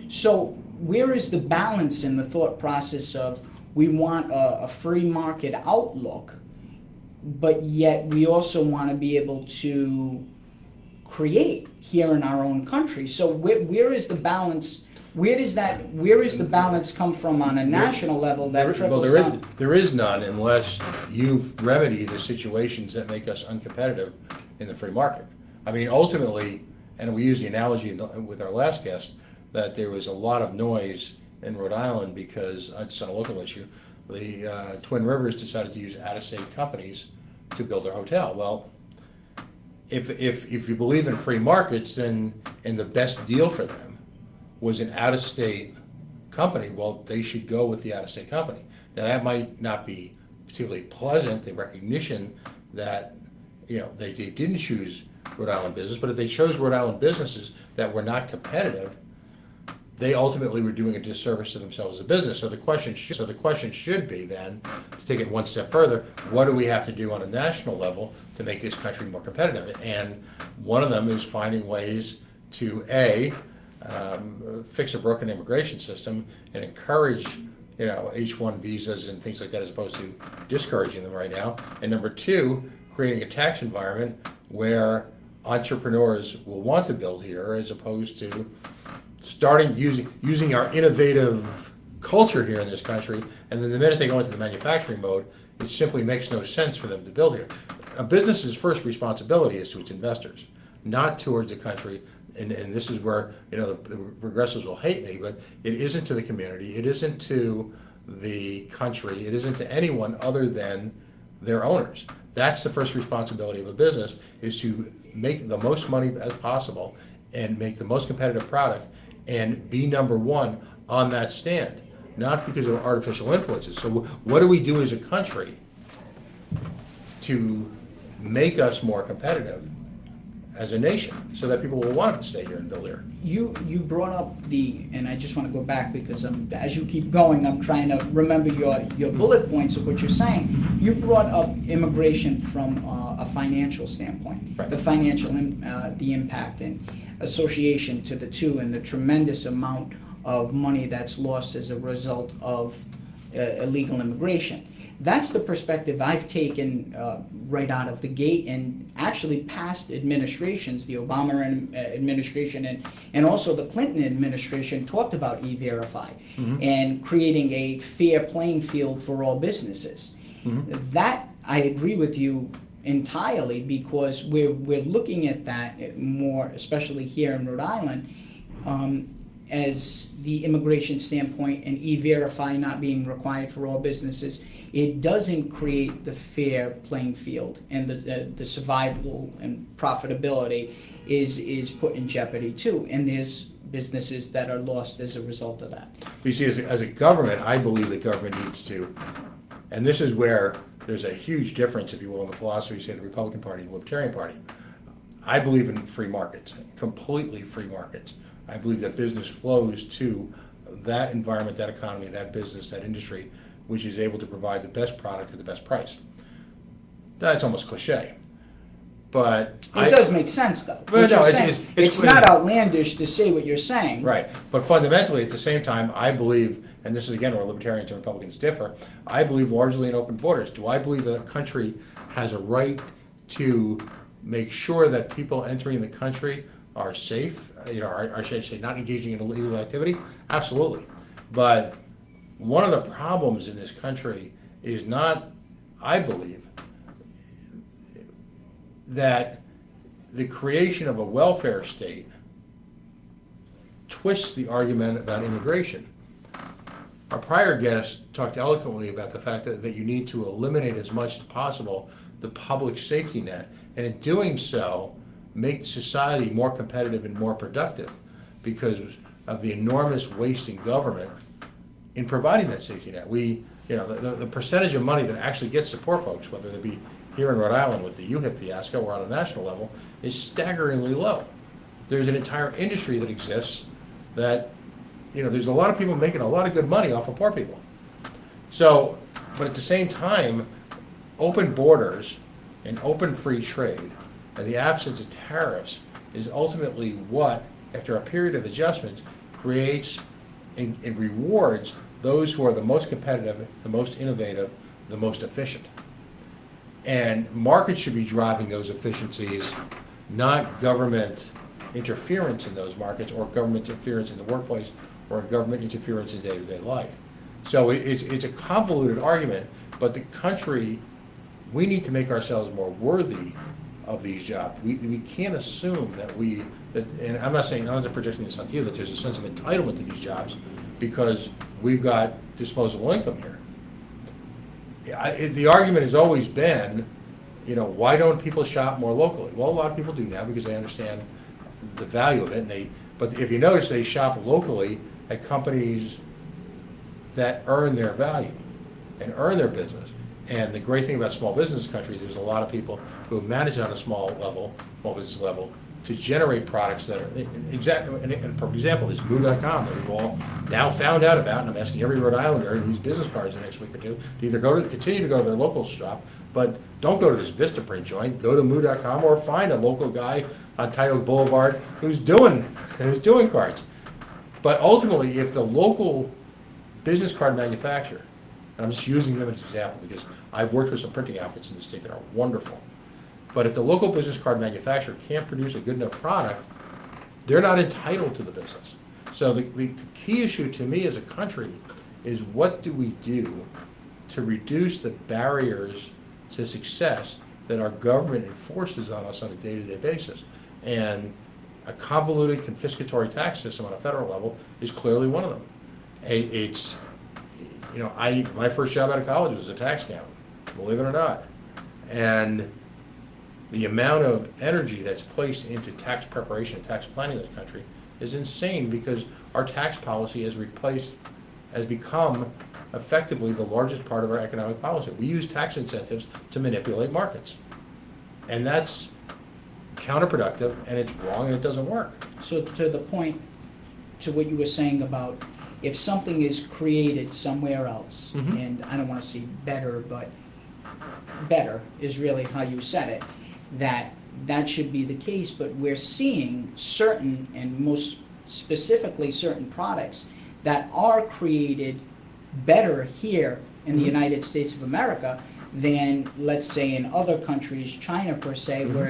So where is the balance in the thought process of we want a free market outlook, but yet we also want to be able to create here in our own country? So where is the balance? Where is the balance come from on a national level that trickles down? There is none unless you remedy the situations that make us uncompetitive in the free market. I mean, ultimately, and we use the analogy with our last guest, that there was a lot of noise in Rhode Island because it's a local issue. The Twin Rivers decided to use out-of-state companies to build their hotel. Well, if you believe in free markets, then and the best deal for them was an out-of-state company, well, they should go with the out-of-state company. Now that might not be particularly pleasant, the recognition that they didn't choose Rhode Island business, but if they chose Rhode Island businesses that were not competitive, they ultimately were doing a disservice to themselves as a business. So the question should be then, to take it one step further, what do we have to do on a national level to make this country more competitive? And one of them is finding ways to fix a broken immigration system and encourage H-1 visas and things like that, as opposed to discouraging them right now. And number two, creating a tax environment where entrepreneurs will want to build here, as opposed to starting using our innovative culture here in this country, and then the minute they go into the manufacturing mode, it simply makes no sense for them to build here. A business's first responsibility is to its investors, not towards the country. And this is where the progressives will hate me, but it isn't to the community, it isn't to the country, it isn't to anyone other than their owners. That's the first responsibility of a business, is to make the most money as possible and make the most competitive product and be number one on that stand, not because of artificial influences. So what do we do as a country to make us more competitive as a nation so that people will want to stay here and build here? You brought up and I just want to go back because as you keep going, I'm trying to remember your bullet points of what you're saying. You brought up immigration from a financial standpoint, right. The financial, the impact and association to the two, and the tremendous amount of money that's lost as a result of illegal immigration. That's the perspective I've taken right out of the gate, and actually past administrations, the Obama administration and also the Clinton administration, talked about E-Verify and creating a fair playing field for all businesses. That, I agree with you entirely, because we're looking at that more, especially here in Rhode Island, as the immigration standpoint, and E-Verify not being required for all businesses. It doesn't create the fair playing field, and the survival and profitability is put in jeopardy too, and there's businesses that are lost as a result of that. You see, as a government, I believe the government needs to, and this is where there's a huge difference, if you will, in the philosophy, say, the Republican Party and the Libertarian Party. I believe in free markets, completely free markets. I believe that business flows to that environment, that economy, that business, that industry, which is able to provide the best product at the best price. That's almost cliche, but it does make sense, though. It's not outlandish to say what you're saying. Right, but fundamentally, at the same time, I believe, and this is again where Libertarians and Republicans differ, I believe largely in open borders. Do I believe that a country has a right to make sure that people entering the country are safe, are not engaging in illegal activity? Absolutely. But one of the problems in this country is not, I believe, that the creation of a welfare state twists the argument about immigration. our prior guest talked eloquently about the fact that you need to eliminate as much as possible the public safety net, and in doing so, make society more competitive and more productive because of the enormous waste in government in providing that safety net. The percentage of money that actually gets to poor folks, whether they be here in Rhode Island with the UHIP fiasco or on a national level, is staggeringly low. There's an entire industry that exists that, there's a lot of people making a lot of good money off of poor people. So, but at the same time, open borders and open free trade and the absence of tariffs is ultimately what, after a period of adjustments, creates and rewards those who are the most competitive, the most innovative, the most efficient. And markets should be driving those efficiencies, not government interference in those markets or government interference in the workplace or government interference in day-to-day life. So it's a convoluted argument, but the country, we need to make ourselves more worthy of these jobs. We can't assume and I'm not projecting this onto you, that there's a sense of entitlement to these jobs because we've got disposable income here. The argument has always been, why don't people shop more locally? Well, a lot of people do now because they understand the value of it, but if you notice, they shop locally at companies that earn their value and earn their business. And the great thing about small business countries, there's a lot of people who have managed on a small business level, to generate products that are exactly. And a perfect example is Moo.com that we've all now found out about, and I'm asking every Rhode Islander who's business cards the next week or two to either continue to go to their local shop, but don't go to this Vistaprint joint. Go to Moo.com or find a local guy on Tioga Boulevard who's doing cards. But ultimately, if the local business card manufacturer, and I'm just using them as an example because I've worked with some printing outfits in the state that are wonderful, but if the local business card manufacturer can't produce a good enough product, they're not entitled to the business. So the key issue to me as a country is what do we do to reduce the barriers to success that our government enforces on us on a day-to-day basis. And a convoluted confiscatory tax system on a federal level is clearly one of them. My first job out of college was a tax accountant, believe it or not. And the amount of energy that's placed into tax preparation and tax planning in this country is insane because our tax policy has become effectively the largest part of our economic policy. We use tax incentives to manipulate markets. And that's counterproductive, and it's wrong, and it doesn't work. So to the point, to what you were saying about if something is created somewhere else, Mm-hmm. and I don't want to say better, but better is really how you said it, that should be the case, but we're seeing certain, and most specifically certain products that are created better here in the Mm-hmm. United States of America than, let's say, in other countries, China per se, Mm-hmm. where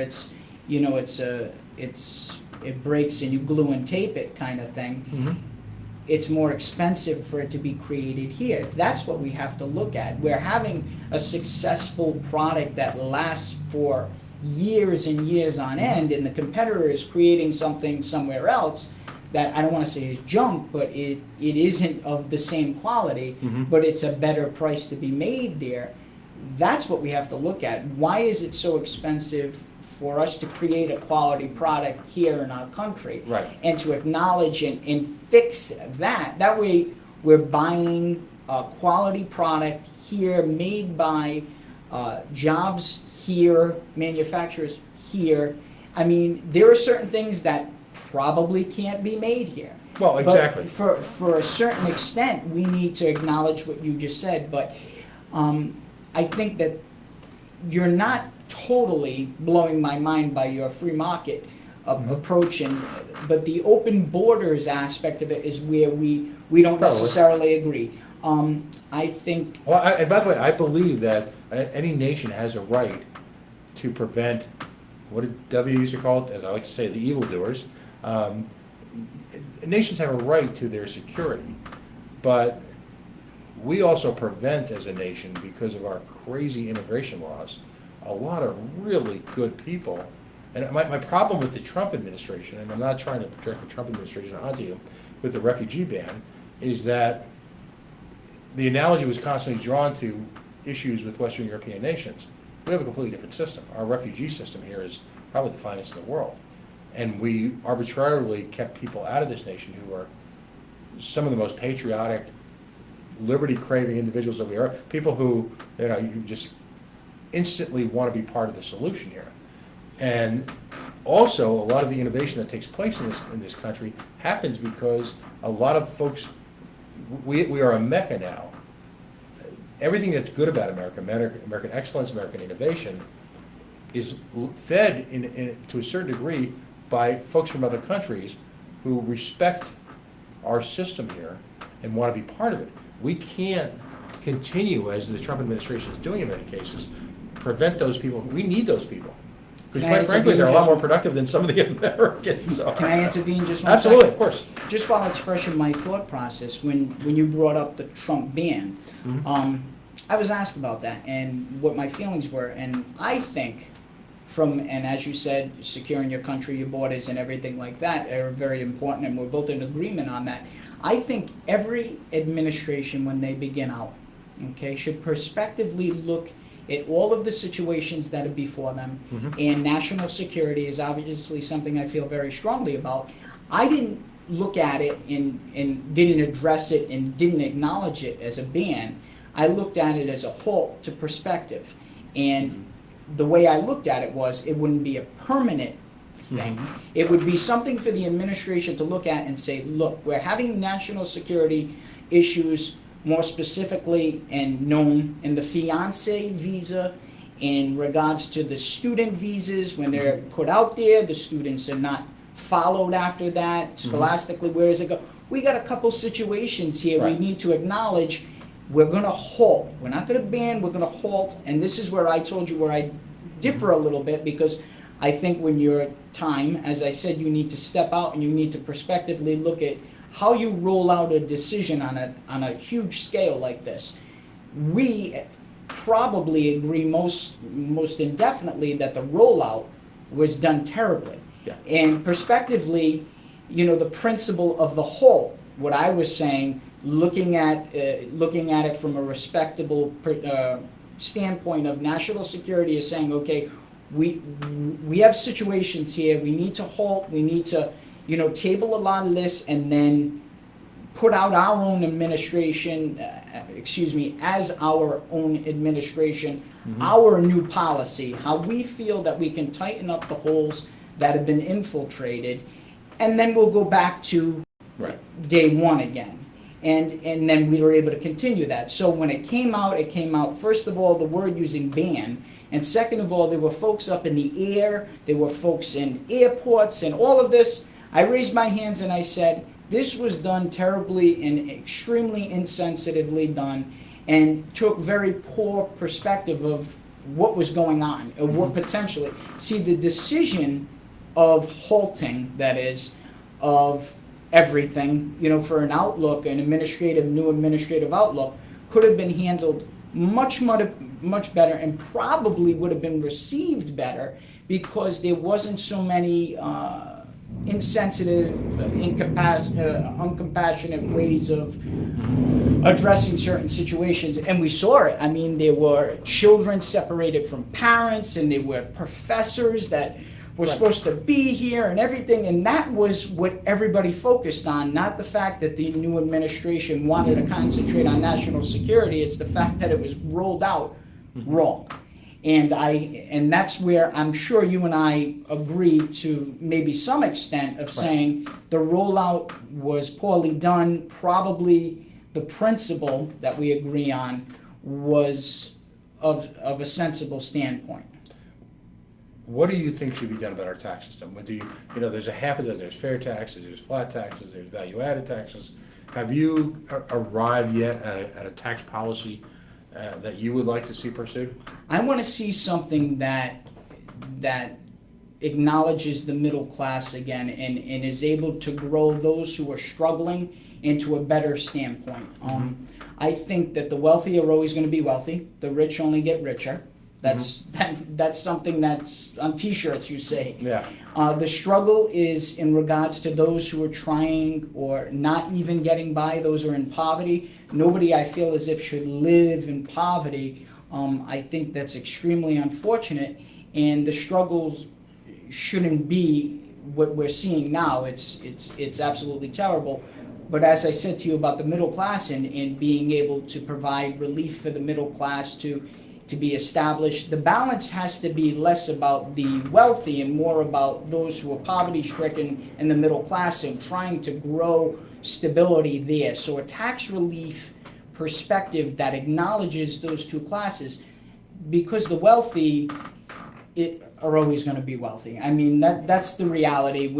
it breaks and you glue and tape it kind of thing. Mm-hmm. It's more expensive for it to be created here. That's what we have to look at. We're having a successful product that lasts for years and years on end, and the competitor is creating something somewhere else that I don't want to say is junk, but it isn't of the same quality, Mm-hmm. but it's a better price to be made there. That's what we have to look at. Why is it so expensive for us to create a quality product here in our country? Right. And to acknowledge and fix that. That way we're buying a quality product here, made by jobs here, manufacturers here. I mean, there are certain things that probably can't be made here. Well, exactly. But for a certain extent, we need to acknowledge what you just said. But I think that you're not totally blowing my mind by your free market approach, but the open borders aspect of it is where we don't Probably. necessarily agree. I think. Well, and by the way, I believe that any nation has a right to prevent, what did W used to call it, as I like to say, the evildoers. Nations have a right to their security, but we also prevent as a nation, because of our crazy immigration laws, a lot of really good people. And my problem with the Trump administration, and I'm not trying to project the Trump administration onto you, with the refugee ban, is that the analogy was constantly drawn to issues with Western European nations. We have a completely different system. Our refugee system here is probably the finest in the world. And we arbitrarily kept people out of this nation who are some of the most patriotic, liberty-craving individuals that we are. People who, you just instantly want to be part of the solution here. And also, a lot of the innovation that takes place in this country happens because a lot of folks, we are a mecca now. Everything that's good about American excellence, American innovation, is fed to a certain degree by folks from other countries who respect our system here and want to be part of it. We can't continue, as the Trump administration is doing in many cases, prevent those people. We need those people. Because quite frankly, they're a lot more productive than some of the Americans are. Can I intervene just one Absolutely, second? of course. Just while it's fresh in my thought process, when you brought up the Trump ban, I was asked about that and what my feelings were, and I think and as you said, securing your country, your borders, and everything like that are very important, and we're both in agreement on that. I think every administration, when they begin out, should prospectively look at all of the situations that are before them, and national security is obviously something I feel very strongly about. I didn't look at it and didn't address it and didn't acknowledge it as a ban. I looked at it as a halt to perspective. And the way I looked at it was it wouldn't be a permanent thing. It would be something for the administration to look at and say, look, we're having national security issues more specifically and known in the fiancé visa in regards to the student visas. When they're put out there, the students are not followed after that. Scholastically, where does it go? We got a couple situations here we need to acknowledge. We're going to halt. We're not going to ban, we're going to halt. And this is where I told you where I differ a little bit, because I think when you're time, as I said, you need to step out and you need to prospectively look at how you roll out a decision on a huge scale like this. We probably agree most indefinitely that the rollout was done terribly. Yeah. And prospectively, the principle of the whole, what I was saying, looking at it from a respectable standpoint of national security, is saying, okay, we have situations here. We need to halt. We need to, table a lot of this and then put out our own administration. As our own administration, our new policy, how we feel that we can tighten up the holes that have been infiltrated, and then we'll go back to day one again. And then we were able to continue that. So when it came out, first of all, the word using ban, and second of all, there were folks up in the air, there were folks in airports, and all of this. I raised my hands and I said, this was done terribly and extremely insensitively done, and took very poor perspective of what was going on, or what potentially. See, the decision of halting, that is, of everything, for an outlook, new administrative outlook, could have been handled much better, and probably would have been received better, because there wasn't so many insensitive, uncompassionate ways of addressing certain situations. And we saw it. I mean, there were children separated from parents, and there were professors that were supposed to be here and everything, and that was what everybody focused on, not the fact that the new administration wanted to concentrate on national security. It's the fact that it was rolled out wrong. And that's where I'm sure you and I agree to maybe some extent of saying the rollout was poorly done. Probably the principle that we agree on was of a sensible standpoint. What do you think should be done about our tax system? There's a half of it. There's fair taxes, there's flat taxes, there's value-added taxes. Have you arrived yet at a tax policy that you would like to see pursued? I want to see something that acknowledges the middle class again, and is able to grow those who are struggling into a better standpoint. I think that the wealthy are always going to be wealthy. The rich only get richer. That's something that's on T-shirts, you say. Yeah. The struggle is in regards to those who are trying or not even getting by, those who are in poverty. Nobody, I feel, as if should live in poverty. I think that's extremely unfortunate, and the struggles shouldn't be what we're seeing now. It's absolutely terrible. But as I said to you about the middle class and being able to provide relief for the middle class to be established, the balance has to be less about the wealthy and more about those who are poverty-stricken in the middle class and trying to grow stability there. So a tax relief perspective that acknowledges those two classes, because the wealthy are always going to be wealthy. I mean, that's the reality.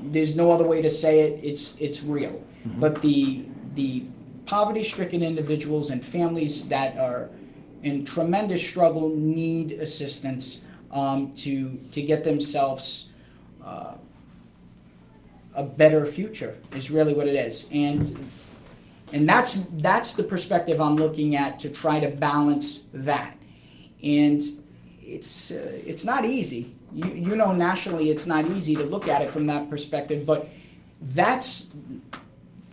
There's no other way to say it. It's real. Mm-hmm. But the poverty-stricken individuals and families that are in tremendous struggle need assistance to get themselves a better future is really what it is. And that's the perspective I'm looking at to try to balance that. And it's not easy. You know, nationally it's not easy to look at it from that perspective, but that's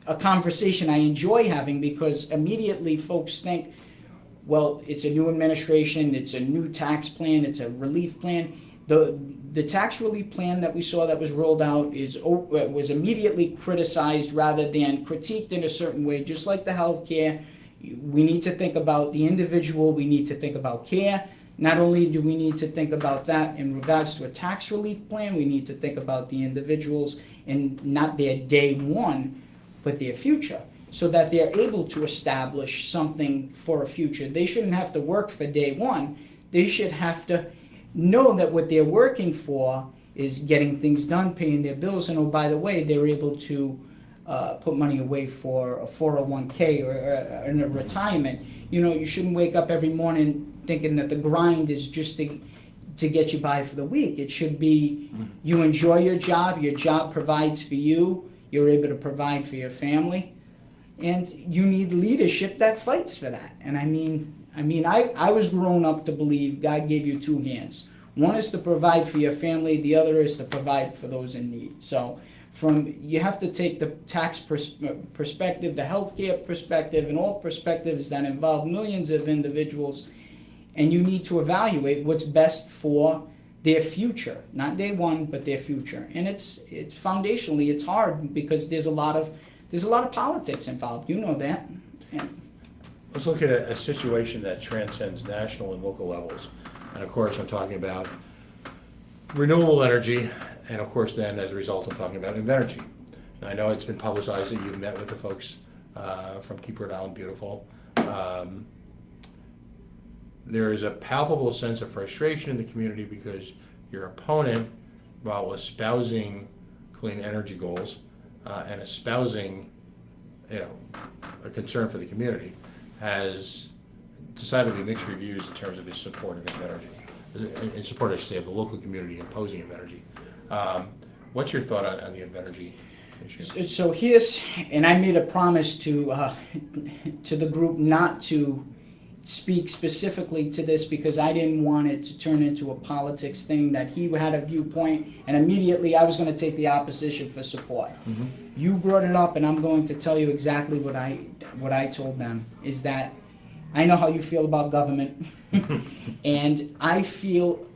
a conversation I enjoy having, because immediately folks think, well, it's a new administration, it's a new tax plan, it's a relief plan. The tax relief plan that we saw that was rolled out was immediately criticized rather than critiqued in a certain way, just like the health care. We need to think about the individual, we need to think about care. Not only do we need to think about that in regards to a tax relief plan, we need to think about the individuals and not their day one, but their future, so that they're able to establish something for a future. They shouldn't have to work for day one. They should have to know that what they're working for is getting things done, paying their bills, and oh, by the way, they're able to put money away for a 401k or in a retirement. You know, you shouldn't wake up every morning thinking that the grind is just to get you by for the week. It should be you enjoy your job provides for you, you're able to provide for your family, and you need leadership that fights for that. And I was grown up to believe God gave you two hands. One is to provide for your family, the other is to provide for those in need. So you have to take the tax perspective, the healthcare perspective, and all perspectives that involve millions of individuals, and you need to evaluate what's best for their future, not day one, but their future. And it's foundationally, it's hard because there's a lot of politics involved. You know that. And let's look at a situation that transcends national and local levels. And of course, I'm talking about renewable energy, and of course then as a result I'm talking about Invenergy. Now, I know it's been publicized that you've met with the folks from Keep Rhode Island Beautiful. There is a palpable sense of frustration in the community because your opponent, while espousing clean energy goals and espousing, a concern for the community, has decidedly mixed reviews in terms of his support of Invenergy, in support, I should say, of the local community imposing Invenergy. What's your thought on the Invenergy issue? So and I made a promise to the group not to speak specifically to this because I didn't want it to turn into a politics thing, that he had a viewpoint and immediately I was going to take the opposition for support. Mm-hmm. You brought it up and I'm going to tell you exactly what I told them, is that I know how you feel about government and I feel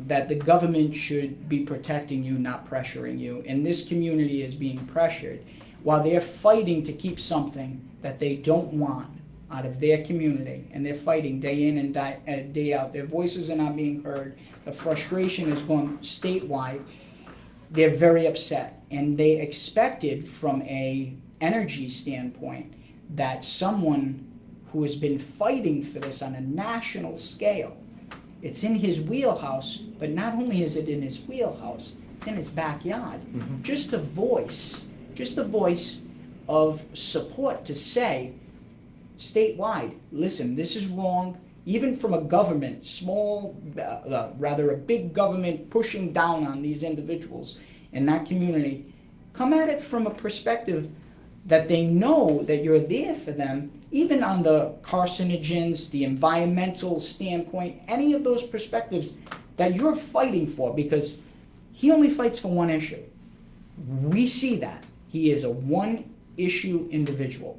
that the government should be protecting you, not pressuring you. And this community is being pressured while they're fighting to keep something that they don't want out of their community, and they're fighting day in and day out. Their voices are not being heard. The frustration is going statewide. They're very upset, and they expected from a energy standpoint that someone who has been fighting for this on a national scale, it's in his wheelhouse, but not only is it in his wheelhouse, it's in his backyard. Mm-hmm. Just a voice of support to say, statewide, listen, this is wrong, even from a government, rather a big government pushing down on these individuals in that community. Come at it from a perspective that they know that you're there for them, even on the carcinogens, the environmental standpoint, any of those perspectives that you're fighting for, because he only fights for one issue. We see that. He is a one-issue individual.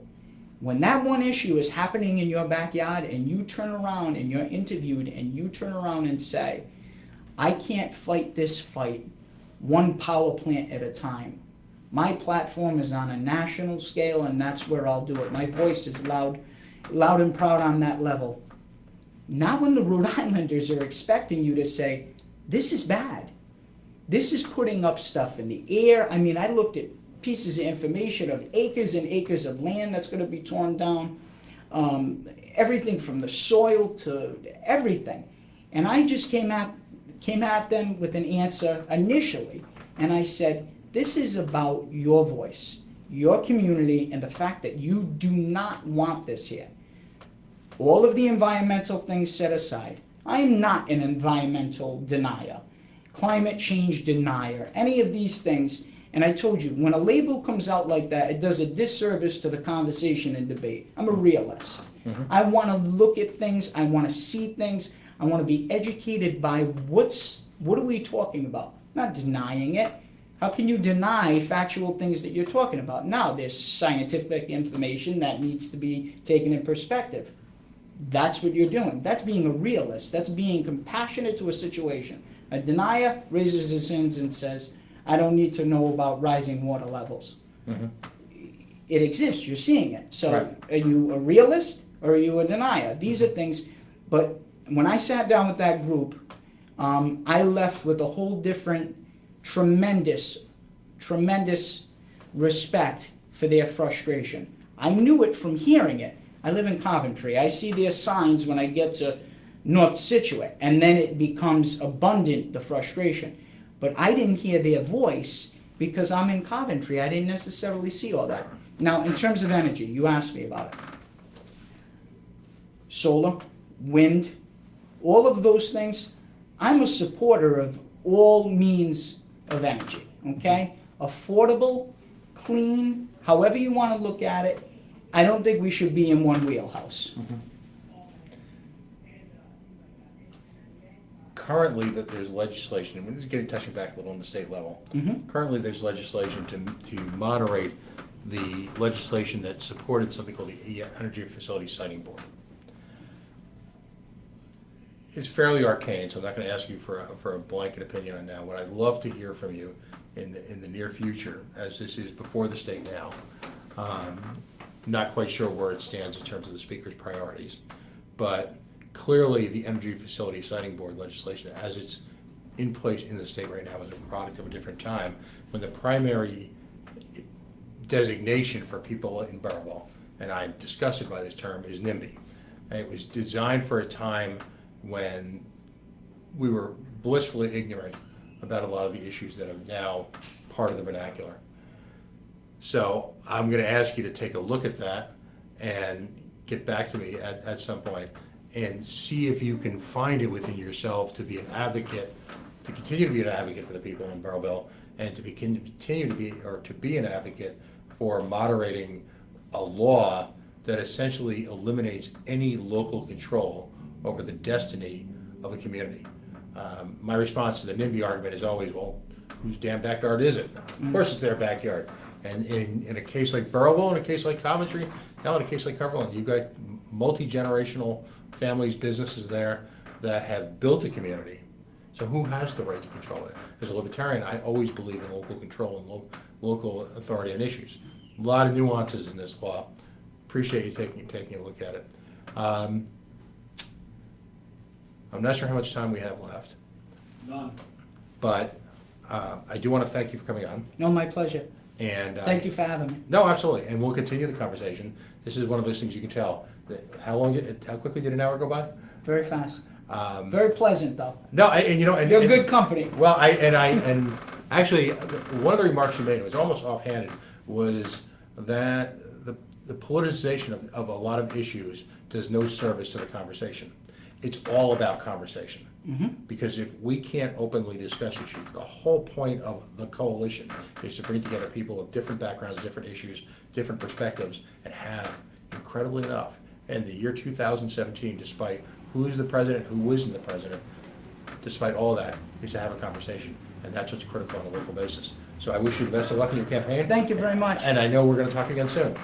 When that one issue is happening in your backyard and you turn around and you're interviewed and you turn around and say, I can't fight this fight one power plant at a time. My platform is on a national scale, and that's where I'll do it. My voice is loud and proud on that level. Not when the Rhode Islanders are expecting you to say, this is bad. This is putting up stuff in the air. I mean, I looked at pieces of information of acres and acres of land that's going to be torn down, everything from the soil to everything. And I just came at them with an answer initially, and I said, this is about your voice, your community, and the fact that you do not want this here. All of the environmental things set aside. I am not an environmental denier, climate change denier, any of these things. And I told you, when a label comes out like that, it does a disservice to the conversation and debate. I'm a realist. Mm-hmm. I want to look at things. I want to see things. I want to be educated by what are we talking about? Not denying it. How can you deny factual things that you're talking about? Now, there's scientific information that needs to be taken in perspective. That's what you're doing. That's being a realist. That's being compassionate to a situation. A denier raises his hands and says, I don't need to know about rising water levels. Mm-hmm. It exists. You're seeing it. So right. Are you a realist or are you a denier? These are things. But when I sat down with that group, I left with a whole different tremendous respect for their frustration. I knew it from hearing it. I live in Coventry. I see their signs when I get to North Situate, and then it becomes abundant, the frustration. But I didn't hear their voice because I'm in Coventry. I didn't necessarily see all that. Now, in terms of energy, you asked me about it. Solar, wind, all of those things, I'm a supporter of all means of energy, okay? Affordable, clean, however you want to look at it. I don't think we should be in one wheelhouse. Mm-hmm. Currently, that there's legislation, and we're just touching back a little on the state level. Mm-hmm. Currently, there's legislation to moderate the legislation that supported something called the Energy Facility Siting Board. It's fairly arcane, so I'm not going to ask you for a blanket opinion on that. What I'd love to hear from you in the near future, as this is before the state now, not quite sure where it stands in terms of the speaker's priorities, but clearly the Energy Facility Siting Board legislation, as it's in place in the state right now, is a product of a different time when the primary designation for people in Baraboo, and I'm disgusted by this term, is NIMBY. And it was designed for a time when we were blissfully ignorant about a lot of the issues that are now part of the vernacular. So I'm going to ask you to take a look at that and get back to me at some point and see if you can find it within yourself to be an advocate, to continue to be an advocate for the people in Baraboo, and to continue to be an advocate for moderating a law that essentially eliminates any local control over the destiny of a community. My response to the NIMBY argument is always, well, whose damn backyard is it? Of course it's their backyard. And in a case like Baraboo, in a case like Coventry, now in a case like Cumberland, you've got multi-generational families, businesses there that have built a community. So who has the right to control it? As a libertarian, I always believe in local control and local authority on issues. A lot of nuances in this law. Appreciate you taking a look at it. I'm not sure how much time we have left. None. But I do want to thank you for coming on. No, my pleasure. And thank you for having me. No, absolutely. And we'll continue the conversation. This is one of those things you can tell. How quickly did an hour go by? Very fast. Very pleasant, though. No, you're good company. Well, and actually, one of the remarks you made, it was almost offhanded, was that the politicization of a lot of issues does no service to the conversation. it's all about conversation. Mhm. Because if we can't openly discuss issues, the whole point of the coalition is to bring together people of different backgrounds, different issues, different perspectives, and have, incredibly enough, in the year 2017, despite who's the president, who isn't the president, despite all that, is to have a conversation. And that's what's critical on a local basis. So I wish you the best of luck in your campaign. Thank you very much. And I know we're going to talk again soon.